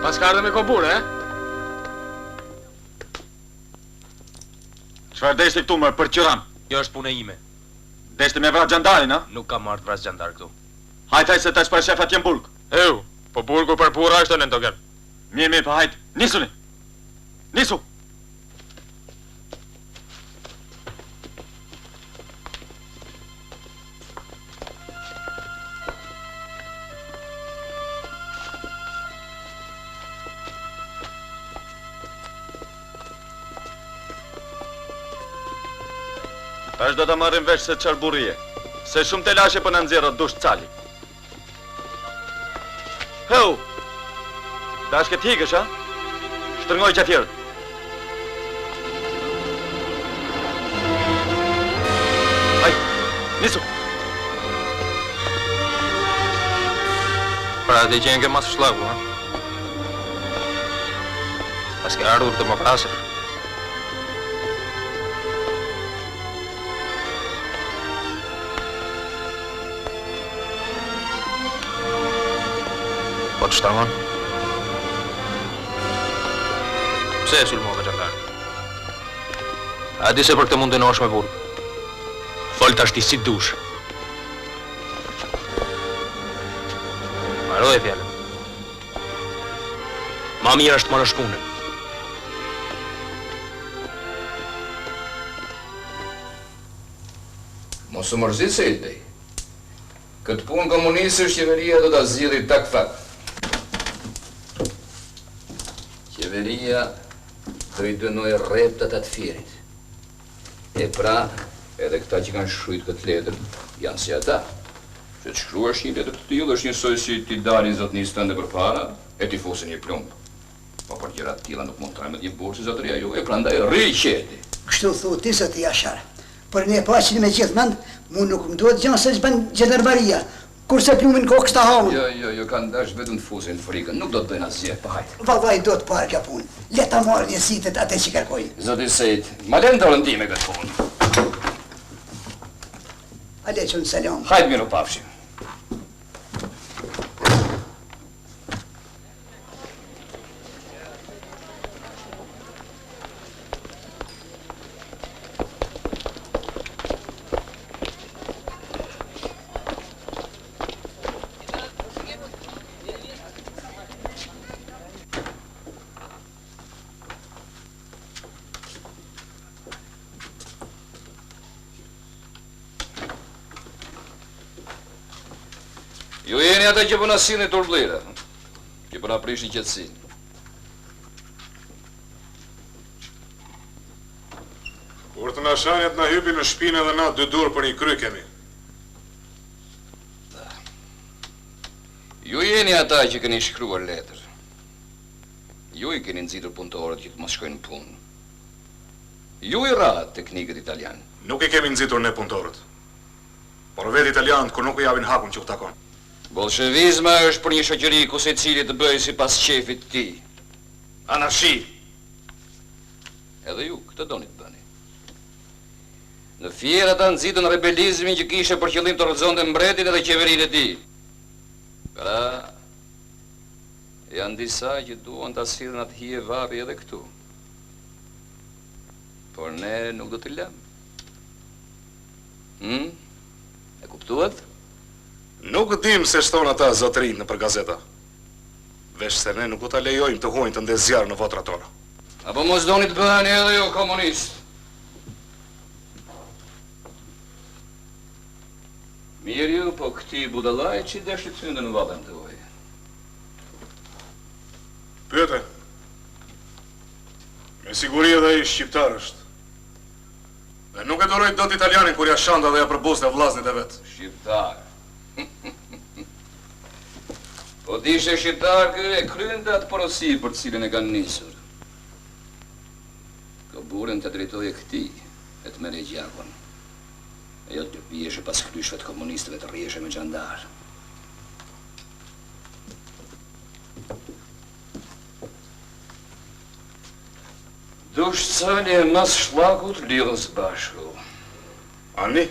[SPEAKER 11] Pas ka ardhe me kobure,
[SPEAKER 4] Çfarë deshte këtu më për Qiran?
[SPEAKER 1] Jo është punë ime.
[SPEAKER 4] Deshte me vrasë gjandarin, a?
[SPEAKER 1] Nuk kam marrë vrasë gjandar këtu.
[SPEAKER 4] Hajtaj se tash për shefat jem burg.
[SPEAKER 1] Po burgu për burra është në token.
[SPEAKER 4] Mirë, pa hajt, nisuni. Nisu.
[SPEAKER 11] Tash do ta marrim vesh se çfarë burrie. Se shumë të lashe po na nxjerrët dush cali. Heu! Dash ke t'ikësh, a? Shtrëngoj qafjerët. Haj, nisu!
[SPEAKER 1] Pra të gjenë ke masë shlagu, ha? Pas ke ardhur të më prasër. Po të shtamon? Pse e sulmove gjandar? A di se për këtë mund të nosh me burg? Fol tash ti si dush. Maro e fjallën. Ma mirë është marrë shpunën.
[SPEAKER 13] Mos u mërzit se i tej. Këtë punë komunistësh qeveria do ta zgjidhë tak fat. Qeveria do i dënoj rreptat atë fierit. E pra, edhe këta që kanë shkruajt këtë letër, janë si ata. Se të shkruash një letër të tillë është njësoj si ti dalin zotnisë tënde përpara e ti fusin një plumb. Po për gjëra të tilla nuk mund të trajmë një burë si zotëria juaj, prandaj rri qeti.
[SPEAKER 14] Kështu thu ti zoti Jashar. Por ne paçin me gjithë mend, mu nuk më duhet gjë se ç'bën gjendarmeria. Kurse plumin kokë sta hamun.
[SPEAKER 13] Jo, kanë dash vetëm të fusin frikën, nuk do të bëjnë asgjë, pa hajt.
[SPEAKER 14] Vallai do të parë kjo punë. Le ta marrin njësitet atë që kërkojnë.
[SPEAKER 13] Zoti Sejt, ma lën dorën time këtë punë.
[SPEAKER 14] Aleikum selam.
[SPEAKER 13] Hajt miru pafshim. Ju jeni ata që po na sillni turblira, që po na prishin qetësinë.
[SPEAKER 4] Kur të na shanjet na hypi në shpinë edhe na dy dur për një kry kemi.
[SPEAKER 13] Ju jeni ata që keni shkruar letër. Ju i keni nxitur punëtorët që të mos shkojnë në punë. Ju i ra teknikët italian.
[SPEAKER 4] Nuk i kemi nxitur ne punëtorët. Por vetë italianët kur nuk u japin hakun që u takon.
[SPEAKER 13] Bolshevizma është për një shoqëri ku secili të bëjë sipas qefit të tij. Anarshi. Edhe ju këtë doni të bëni. Në Fier ata nxitën rebelizmin që kishte për qëllim të rrëzonte mbretin edhe qeverinë e tij. Pra, janë disa që duan ta sillin atë hije varri edhe këtu. Por ne nuk do t'i lëmë. E kuptuat?
[SPEAKER 4] Nuk dim se shton ata zotërinë nëpër gazeta. Veç se ne nuk do ta lejojmë të huajnë të ndes zjarr në votrat tona.
[SPEAKER 13] Apo mos doni të bëheni edhe ju komunist. Mirë ju, po këti budallaj që deshti të fyndë në vatën të uaj.
[SPEAKER 4] Pyete. Me siguri edhe ai shqiptar është. Dhe nuk e doroj dot italianin kur ja shanda dhe ja përbuzte vllaznit e vet.
[SPEAKER 13] Shqiptar. Po dishe shqiptar kë e kryen atë porosi për të cilën e kanë nisur. Ka burën të drejtoje këtij, e të merre gjakun. E jo të pieshe pas klyshve të komunistëve të rrieshe me gjandar. Dush cali e mas shlakut lidhës bashku.
[SPEAKER 4] Ani?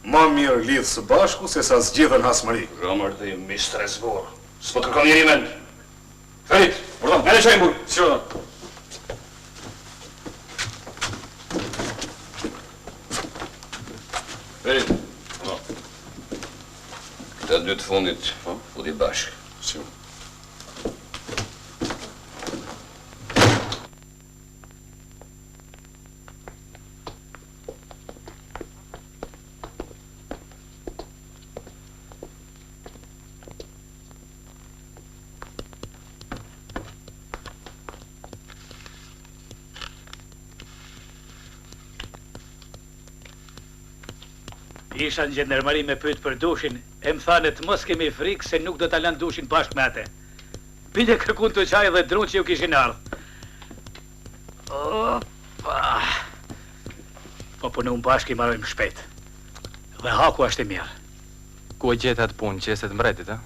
[SPEAKER 4] Ma mirë lidhë së bashku se sa zgjidhen hasmëri.
[SPEAKER 13] Romër dhe mistres vor. S'po të kërkon njëri mend. Ferit, urdhon, me në qajnë burë. Si urdhon. Ferit, këta dy të fundit, u di bashkë.
[SPEAKER 4] Si urdhon.
[SPEAKER 3] Isha në gjendarmeri me pyet për dushin, e më thane të mos kemi frikë se nuk do ta lënë dushin bashkë me atë. Bile kërkun të qaj dhe drun që ju kishin ardhë. Opa! Po punun bashkë i marojmë shpejt. Dhe haku është i mirë.
[SPEAKER 9] Ku e gjetë atë punë, qeset mbretit, a?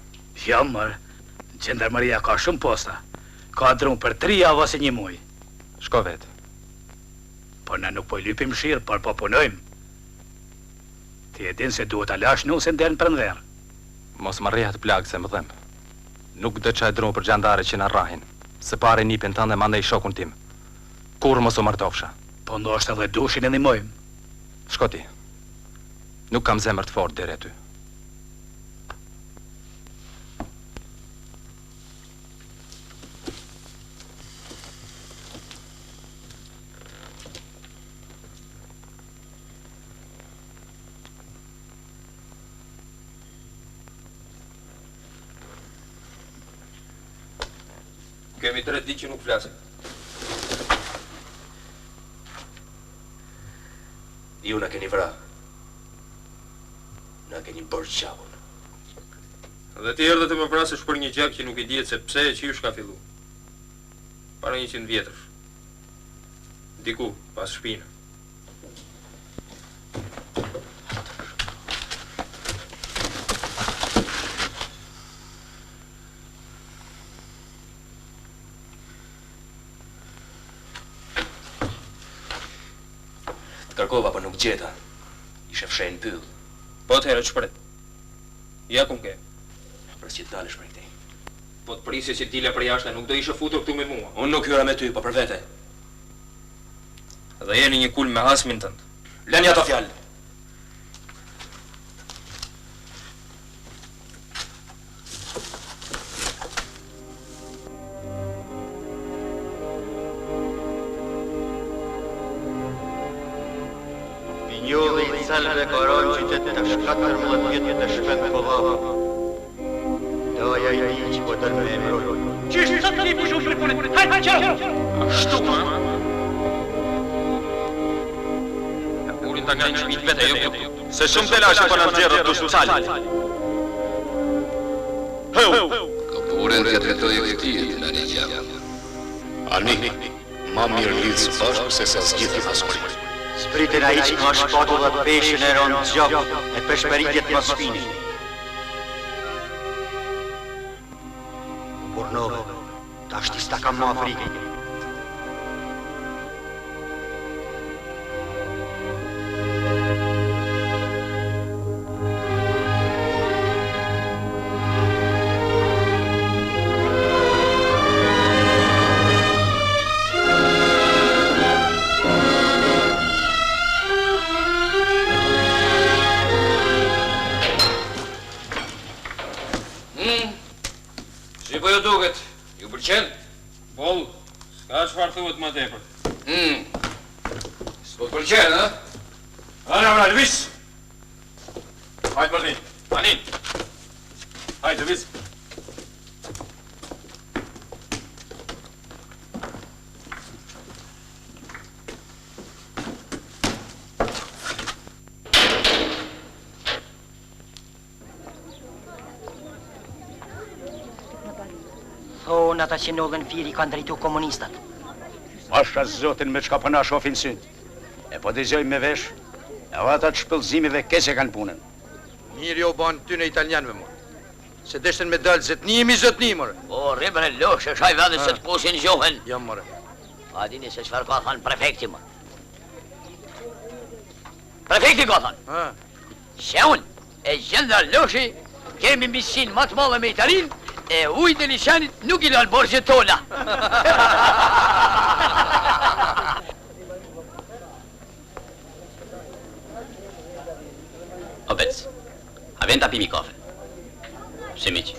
[SPEAKER 3] Jo, mërë. Gjendarmeria ka shumë posta. Ka drun për 3 javë ose 1 muaj.
[SPEAKER 9] Shko vetë.
[SPEAKER 3] Po na nuk po i lypim shirë, por po punojmë. Ti e din se duhet a lash nusin deri në prandver.
[SPEAKER 9] Mos më rrihat plagë se më dhem.
[SPEAKER 1] Nuk dë që e dru për gjandare që në rrahin, se pare nipin tënë dhe mandej shokun tim. Kur mos o martofsha.
[SPEAKER 3] Po ndoshta dhe dushin e ndihmojmë.
[SPEAKER 1] Shko ti. Nuk kam zemër të fort deri aty.
[SPEAKER 9] Kemi 3 ditë që nuk flasim.
[SPEAKER 15] Ju na keni vra. Na keni bërë qavun.
[SPEAKER 9] Dhe ti erdhe të më vrasësh për një gjak që nuk i dihet se pse e qysh ka fillu. Para 100 vjetësh. Diku, pas shpinë.
[SPEAKER 15] Kërkova për nuk gjeta. Ishe fshen pyll.
[SPEAKER 9] Po atëherë ç'pret? Ja ku ke.
[SPEAKER 15] Për si të dalësh prej këtej.
[SPEAKER 9] Po të prisje që t'dila për jashtë, nuk do ishe futur këtu me mua.
[SPEAKER 15] Unë nuk hyra me ty, po për vete.
[SPEAKER 9] Dhe jeni një kul me hasmin tënd.
[SPEAKER 15] Lëni ato fjalë.
[SPEAKER 16] Njulli I selve koron qytet të 14 vjetë të shpend Kosovë. Doja I di që po të me emroj.
[SPEAKER 3] Qishtë të të lipu shumë për punit? Hajtë qërë!
[SPEAKER 9] Ashtu, ma? Ja burin të nga një shpit vete, jo këtu. Se shumë të lashe për në zjerët të shusali.
[SPEAKER 13] Ka burin të tretoj e këtijet në një gjavë.
[SPEAKER 8] Ani, ma mirë lidhë së bashku se se zgjith I fasurit.
[SPEAKER 16] Spritin a iq nga shpatu dhe peshin e ronë të gjokë e peshmeritjet më shpini. Burnove, ta shtista kam ma Afrike.
[SPEAKER 9] Si po ju duket? Ju pëlqen? Boll, s'ka çfarë thuhet më tepër.
[SPEAKER 15] S'po të pëlqen, ha?
[SPEAKER 9] Ana, ana, lëviz! Hajde Martin, Anin! Hajde, lëviz!
[SPEAKER 17] Thonë ata që nodhen firi kanë drejtu komunistat.
[SPEAKER 18] Pasha zotin me qka përna shofin syt. E po dizjojmë me vesh, e ata të shpëllzimi dhe kese kanë punën.
[SPEAKER 10] Mirë jo banë ty në italianve, mor. Se deshten me dalë zëtnimi, mor.
[SPEAKER 12] O, rrimër e loshe, shaj vende se të pusin gjohen.
[SPEAKER 10] Jam, more.
[SPEAKER 12] A dini se qëfar ka thënë prefekti, mor. Prefekti ka thënë. Se unë e gjenda loshi, kemi misin më të madhe me Italin, e ujtë e lishanit nuk I lanë borgje tona. O bec, a vjen ta pimi kafe. Se miqi.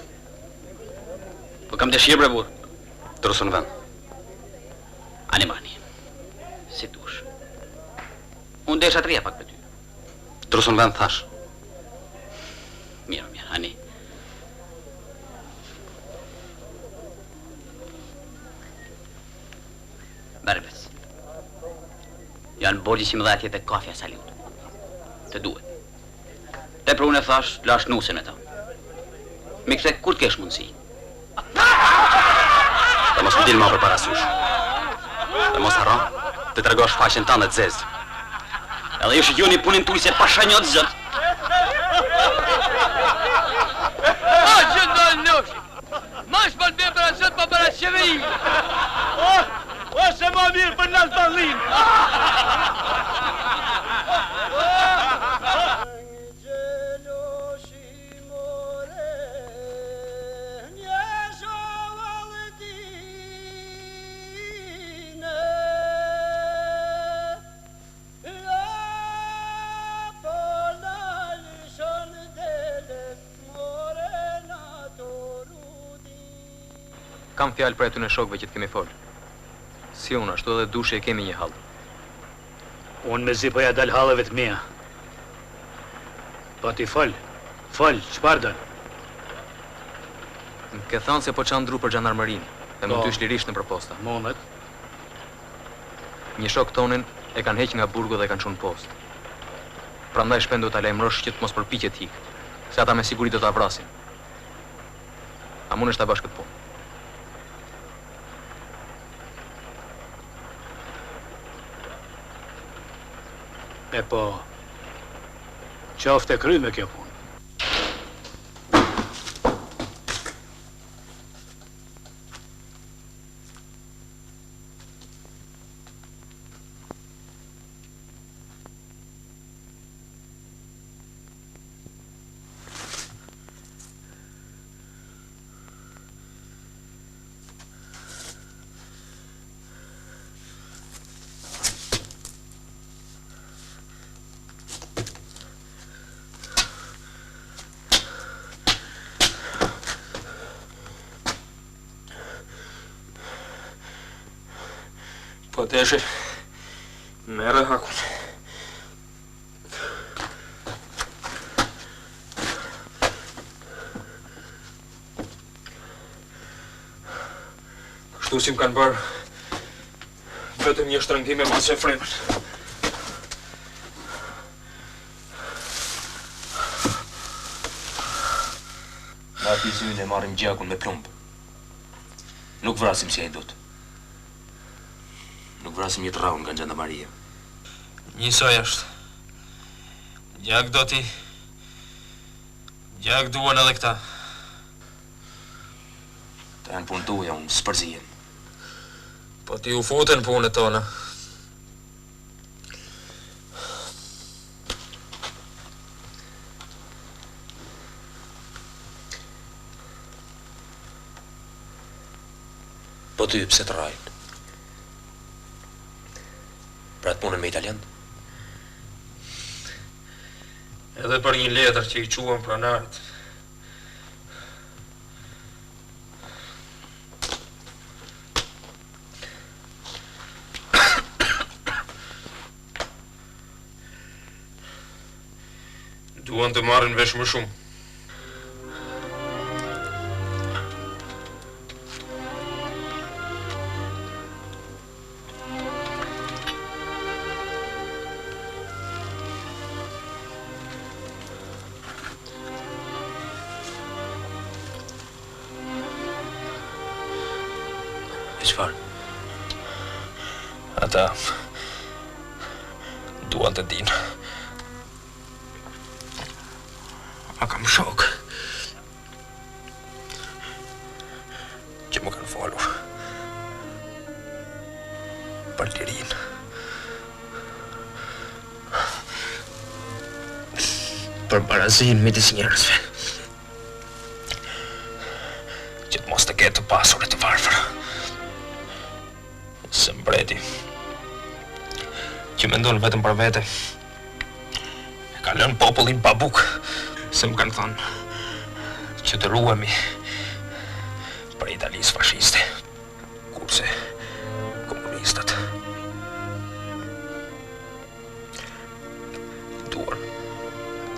[SPEAKER 12] Po kam dëshirë bre burr.
[SPEAKER 1] Trusën vend.
[SPEAKER 12] Ani mani. Si dush. Unë desha të rria pak për ty.
[SPEAKER 1] Trusën vend thash.
[SPEAKER 12] Mirë, ani. Berbes. Janë borgji që më dhe atjet e kafja salut. Të duhet. Te për unë e thash, lash nusin e ta. Mi këte, kur t'kesh mundësi?
[SPEAKER 1] Dhe mos më dilë ma për parasysh. Dhe mos harron, të tregosh faqen tanë të zezë.
[SPEAKER 12] Edhe ju shqyoni punin tuj se pasha një të zëtë.
[SPEAKER 3] O, që ndonë noshi! Ma shpal bje për asët pa për asë qeveri! O, se ma mirë për nësë balin!
[SPEAKER 9] Kam fjalë për aty në shokëve që të kemi folë. Si unë, ashtu edhe dushe e kemi një hallë.
[SPEAKER 3] Unë me zi përja dal hallëve të mia. Pa ti fol, çfarë dal?
[SPEAKER 9] Më ke thënë se po çandru për xhandarmerinë, dhe mund ty shlirisht në proposta.
[SPEAKER 3] Mundet.
[SPEAKER 9] Një shok tonin e kanë heq nga burgu dhe kanë çunë post. Prandaj shpendo ta lajmërosh që të mos përpiqet hik, se ata me siguri do ta vrasin. A mundesh ta bash këtë punë?
[SPEAKER 3] E po, qofte kry me kjo punë.
[SPEAKER 9] Po teshe, merë hakun. Kështu si më kanë bërë, vetëm një shtrëngime më se fremën.
[SPEAKER 15] Na ati syrin e marrim gjakun me plumb. Nuk vrasim si ai dot. Nuk vrasim një traun nga xhandarmeria.
[SPEAKER 9] Njësoj është. Gjak do ti. Gjak duan edhe këta.
[SPEAKER 15] Ta janë punë tuaja, unë s'përzijem.
[SPEAKER 9] Po ti u futen punët tona.
[SPEAKER 15] Po ty pse të rrajnë? Pra të punën me italian?
[SPEAKER 9] Edhe për një letër që i quan pranarit. Duan të marrin vesh më shumë. Ata duan të dinë. A kam shok që më kanë folur për lirin. Për barazin midis njerëzve. Që të mos të ketë të pasur e të varfër. Se mbreti që mendon vetëm për vete, e ka lënë popullin pa bukë, se më kanë thënë që të ruhemi për Italisë fashiste, kurse komunistët duan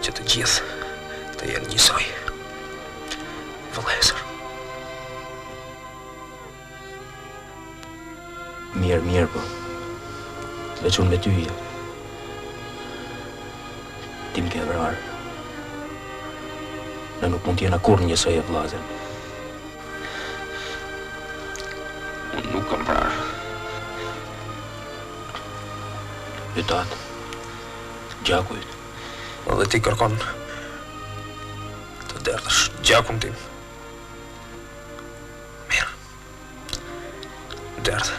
[SPEAKER 9] që të gjithë të jenë njësoj. Vëllezër.
[SPEAKER 15] Mirë, po. Veç unë me ty je. Ti më ke vrarë. Ne nuk mund t'jena kur njësoj e vllazën.
[SPEAKER 9] Unë nuk kam vrarë.
[SPEAKER 15] Ytat, gjakujt.
[SPEAKER 9] Edhe ti kërkon të derdhësh gjakun tim. Mirë. Derdhe.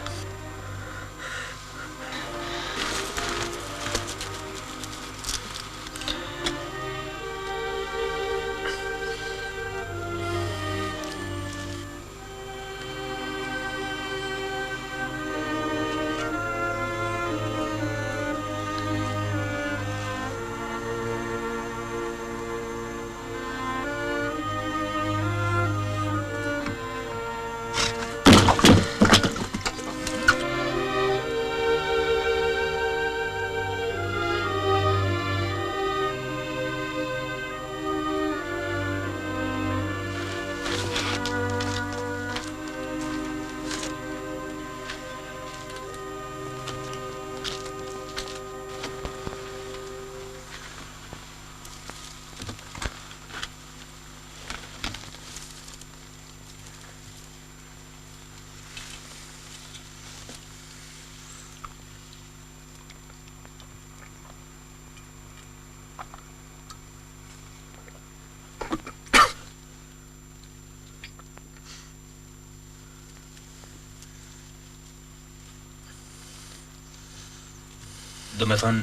[SPEAKER 15] Do me thënë,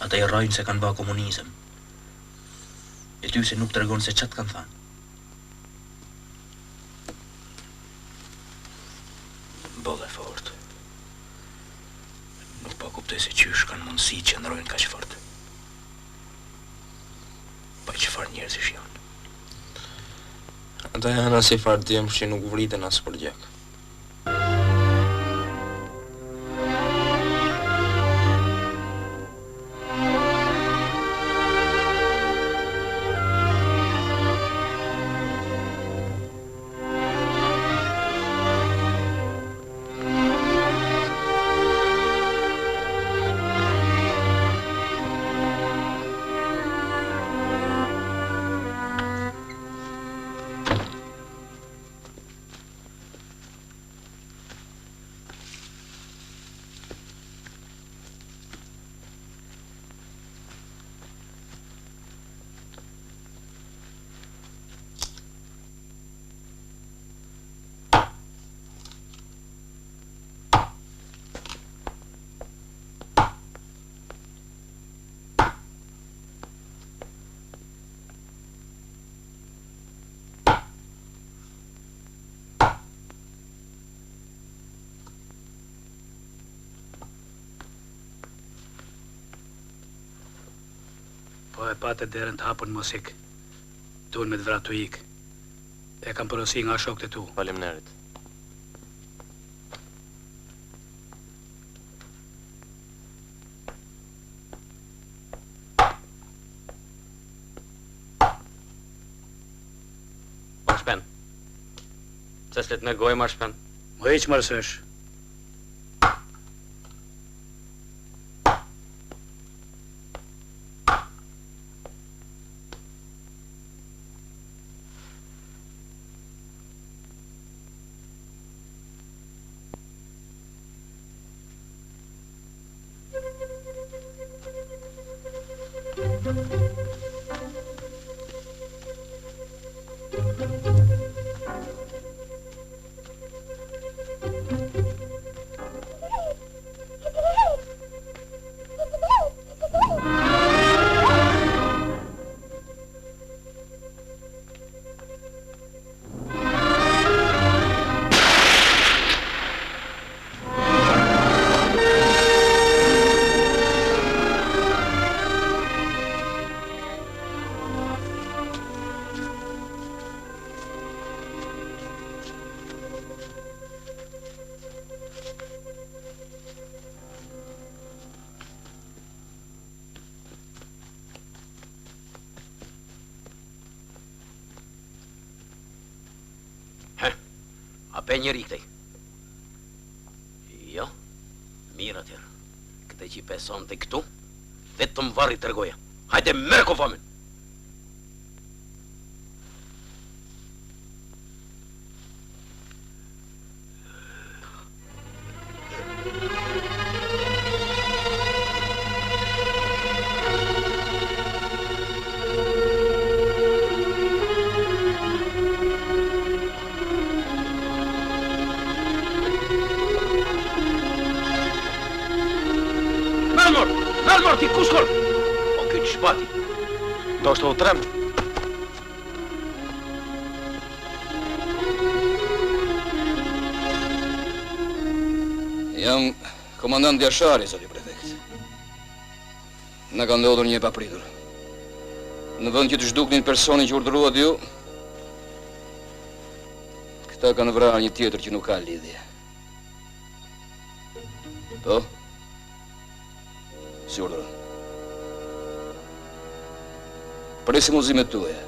[SPEAKER 15] ata i rrajnë se kanë ba komunizëm. E ty se nuk të regonë se qatë kanë thënë. Bëllë e fort. Nuk pa kuptoj se qysh kanë mundësi që ndrojnë ka që fort. Pa që farë njerëzish janë.
[SPEAKER 9] Ata janë as i farë djemë që nuk vriten as për gjak.
[SPEAKER 3] Po e patë derën të hapën mos ik. Duhen me të vratu ik. E kam porosi nga shokët e tu.
[SPEAKER 5] Faleminderit.
[SPEAKER 6] Ma shpen. Se s'let me gojë ma shpen.
[SPEAKER 3] Mo hiq mërësësh.
[SPEAKER 12] Pe njëri këtej. Jo, mirë atërë. Këte që i peson të këtu, vetëm varri të rgoja. Hajde merë kofamin! Melmor, ti ku shkon? Po këtë shpati.
[SPEAKER 9] Do është u trem.
[SPEAKER 13] Jam komandant Djashari, zoti prefekt. Në ka ndodhur një e papritur. Në vend që të zhduknin personin që urdhëruat ju, këta kanë vrarë një tjetër që nuk ka lidhje. Po? Si urdhërën. Presim udhëzimet tuaja.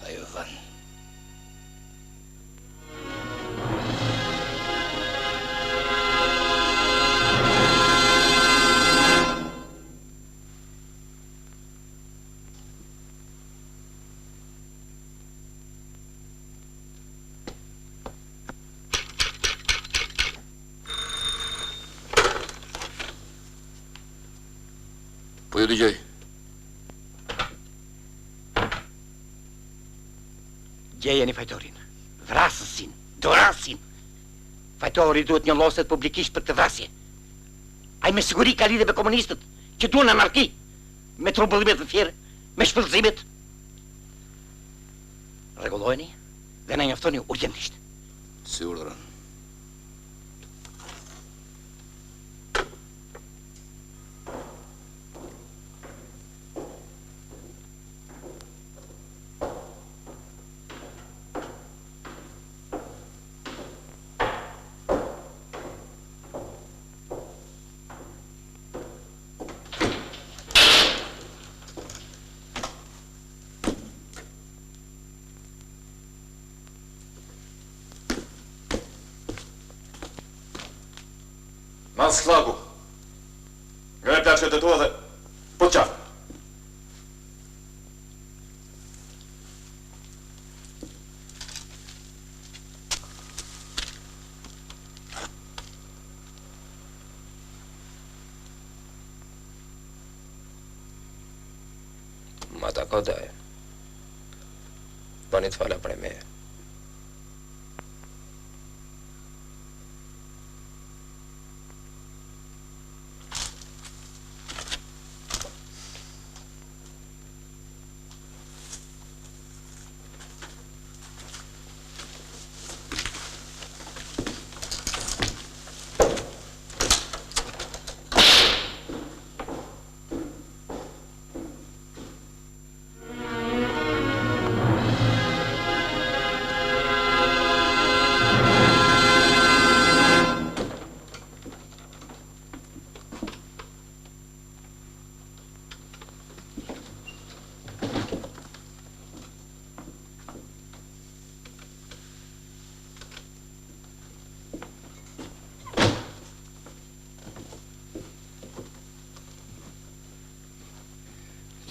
[SPEAKER 13] Ajo van. Po ju dëgjoj.
[SPEAKER 2] Gjejeni fajtorin, vrasësin, Do rasin. Fajtori duhet një lloset publikisht për të vrasje. Ai me siguri ka lidhje me komunistët, që duan anarki, me trumbullimet të tjera, me shpëllëzimet. Rregulloheni dhe na njoftoni urgjentisht.
[SPEAKER 13] Si urdhërën.
[SPEAKER 4] Mas Klaku, nga e plaqet e tua dhe po të qafë.
[SPEAKER 9] Ma ta kodaj. Bani të fala prej meje.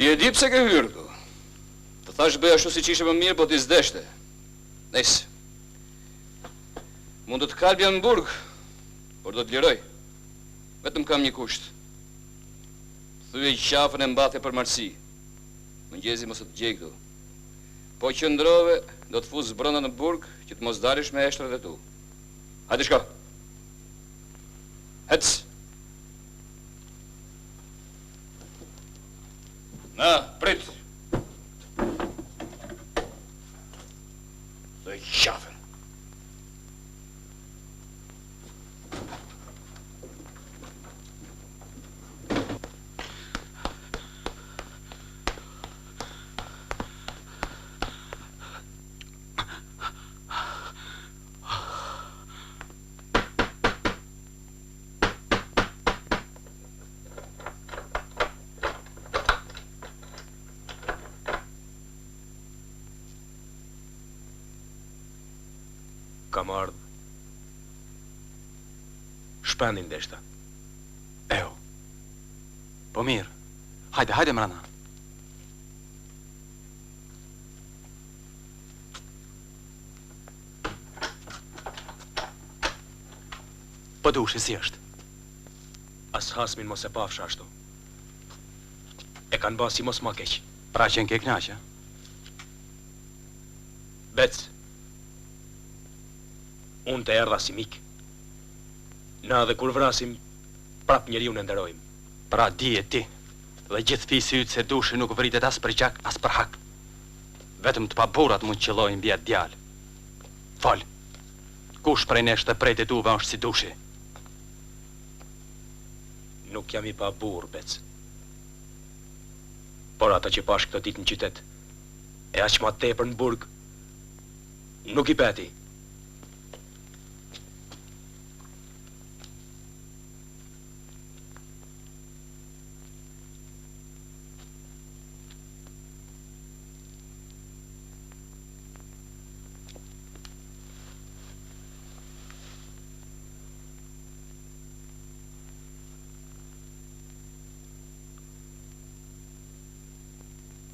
[SPEAKER 13] Ti e di pse ke hyrë këtu. Të thash bëj ashtu siç ishe më mirë, po ti s'deshte. Nice. Mund të të kalbja në burg, por do të liroj. Vetëm kam një kusht. Thyej qafën e mbathe për marsi. Mëngjesi mos të gjej këtu. Po qëndrove, do të fus brenda në burg, që të mos dalish me eshtrat e tu. Hajde shko. Hec. Na, prit. Dhe qafën.
[SPEAKER 9] Kam ardhë. Shpendin deshta.
[SPEAKER 19] Eo. Po mirë. Hajde, hajde mrana. Po dushi, si është?
[SPEAKER 9] As Hasmin mos e pafsha ashtu. E kanë basi mos ma keq.
[SPEAKER 19] Pra që në ke knaqe?
[SPEAKER 9] Bec. Unë të erdha si mik. Na dhe kur vrasim, prap njeriu në nderojmë.
[SPEAKER 19] Pra di e ti, dhe gjithë fisi ytë se dushi nuk vritet as për gjak, as për hak. Vetëm të paburat mund qëllojnë bja djalë. Fol, kush prej nesh të prejt e tuve është si dushi?
[SPEAKER 9] Nuk jam I pabur, bec. Por ata që pash këtë ditë në qytet, e aq ma tepër në burg, nuk I peti.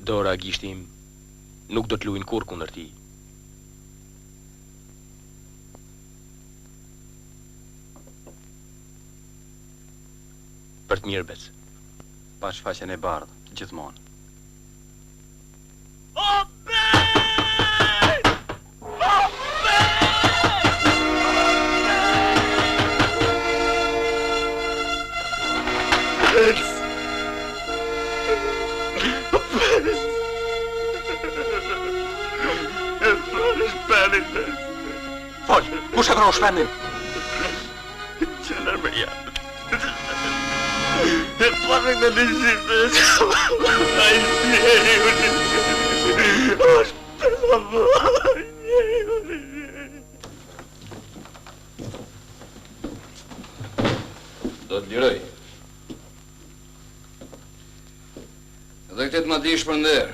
[SPEAKER 9] Dora gishtim nuk do të luajnë kur kundër ti. Për të mirë, bec.
[SPEAKER 19] Pa shfaqen e bardhë, gjithmonë.
[SPEAKER 3] djalin.
[SPEAKER 19] Fol, kush e vrau shpendin?
[SPEAKER 3] Jandarmeria. E parë në lishime. Ai
[SPEAKER 13] Do të liroj. Dhe këtë të ma dish për nder.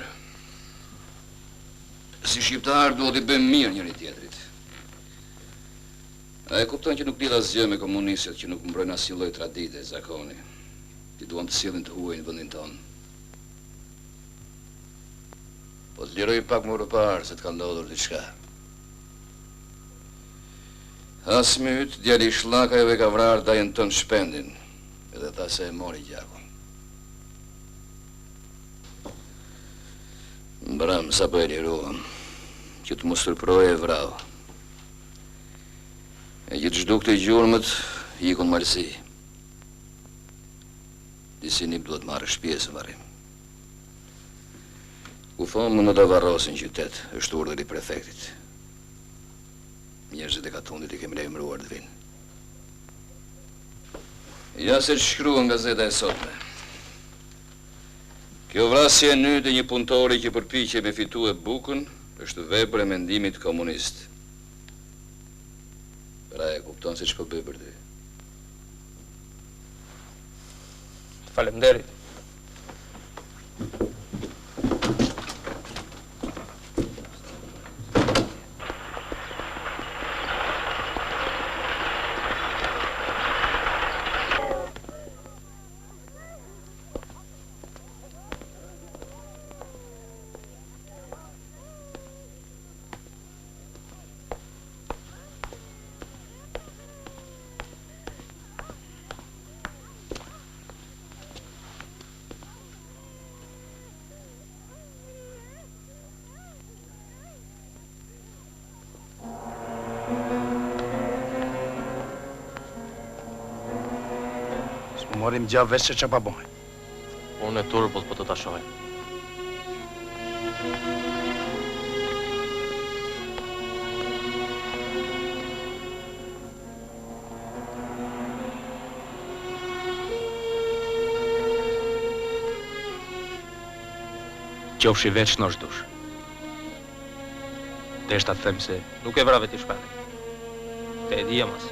[SPEAKER 13] Si shqiptar duhet i bëjmë mirë njëri tjetrit. A e kupton që nuk lidh asgjë me komunistët që nuk mbrojnë asnjë lloj tradite, zakoni. Ti duan të sillin të huaj në vendin tonë. Po të liroj pak më parë se të ka ndodhur diçka. Asmyt, djali Shllakajve ka vrarë dajën tënë Shpendin, edhe tha se e mori gjakun. Mbram, sa po e liruam, që të mos tërproj e vrau. E gjithë zhduk të gjurëmët, ikun malësi. Disi nip duhet marrë shpjesë varim. Ku thonë më në da varrosin qytet, është urdhër i prefektit. Njerëzit e Katundit i kemi lejmëruar të vinë. Ja se që shkrua nga gazeta e sotme. Kjo vrasje e nyt e një punëtori që përpiqe me fitu e bukën është vepër e mendimit komunist. Pra e kupton se që po bëj për ty.
[SPEAKER 9] Faleminderit.
[SPEAKER 18] Morim gjavë veç se që pa bojnë.
[SPEAKER 19] Unë e turbull po të ta shoh.
[SPEAKER 9] Qofshi veç në shdush. Deshta të them se nuk e vrave ti Shpendin. Te e dija mas.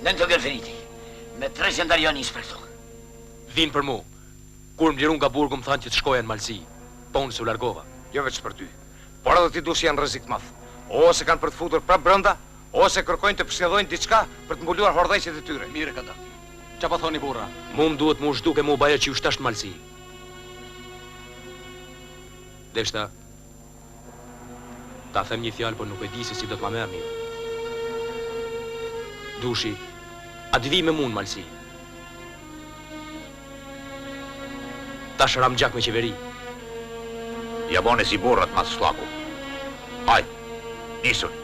[SPEAKER 2] Nën të gërfiniti, me 3 darjoni për këto.
[SPEAKER 9] Vinë për mu. Kur më lirun nga burgu më thanë që të shkoja në Malzi. Po unë se u largova.
[SPEAKER 10] Jo veç për ty, por edhe ti du si janë rrezik madh. Ose kanë për të futur prap brenda, ose kërkojnë të përshëllojnë diçka për të mbuluar hordhëqet e tyre.
[SPEAKER 19] Mire ka da. Qa pa thoni burra?
[SPEAKER 9] Mu më duhet mu shduke mu baja që ju shtash në Malzi. Deshta, ta them një fjalë, por nuk e di se si do të ma merrni. Dushi, a të vi me mu në Malzi. Tash ram gjak me qeveri.
[SPEAKER 20] Ja bone si burrat mas Shllaku. Hajt, nisun.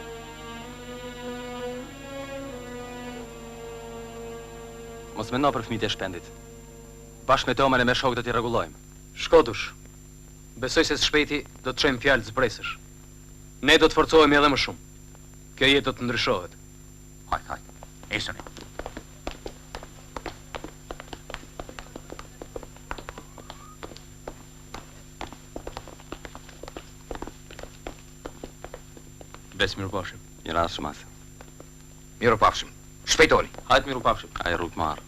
[SPEAKER 19] Mos mendo për fëmijët e Shpendit. Bashkë me Tomën e me shok do t'i rregullojmë.
[SPEAKER 11] Shko dush. Besoj se së shpejti do të çojmë fjalë zbresësh. Ne do të forcohemi edhe më shumë. Kjo jetë do të ndryshohet.
[SPEAKER 20] Hajt, nisuni.
[SPEAKER 19] Bes mirupafshim. Një rast shumë atë.
[SPEAKER 10] Mirupafshim. Shpejtoni.
[SPEAKER 19] Hajt mirupafshim. Ai rrugë marr.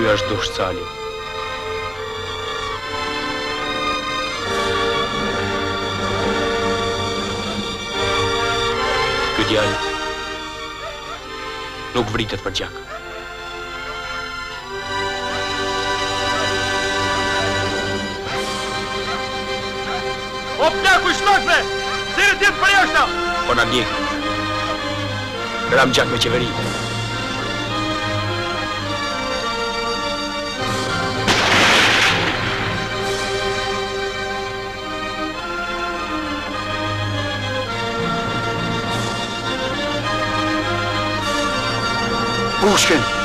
[SPEAKER 1] Ky është Dush Cali. Ky djalë nuk vritet për gjak.
[SPEAKER 11] O plaku i shtokve! Zirë tjetë për jashta!
[SPEAKER 1] Po na ndjek. Ram gjak me qeveri.
[SPEAKER 14] Pushkin!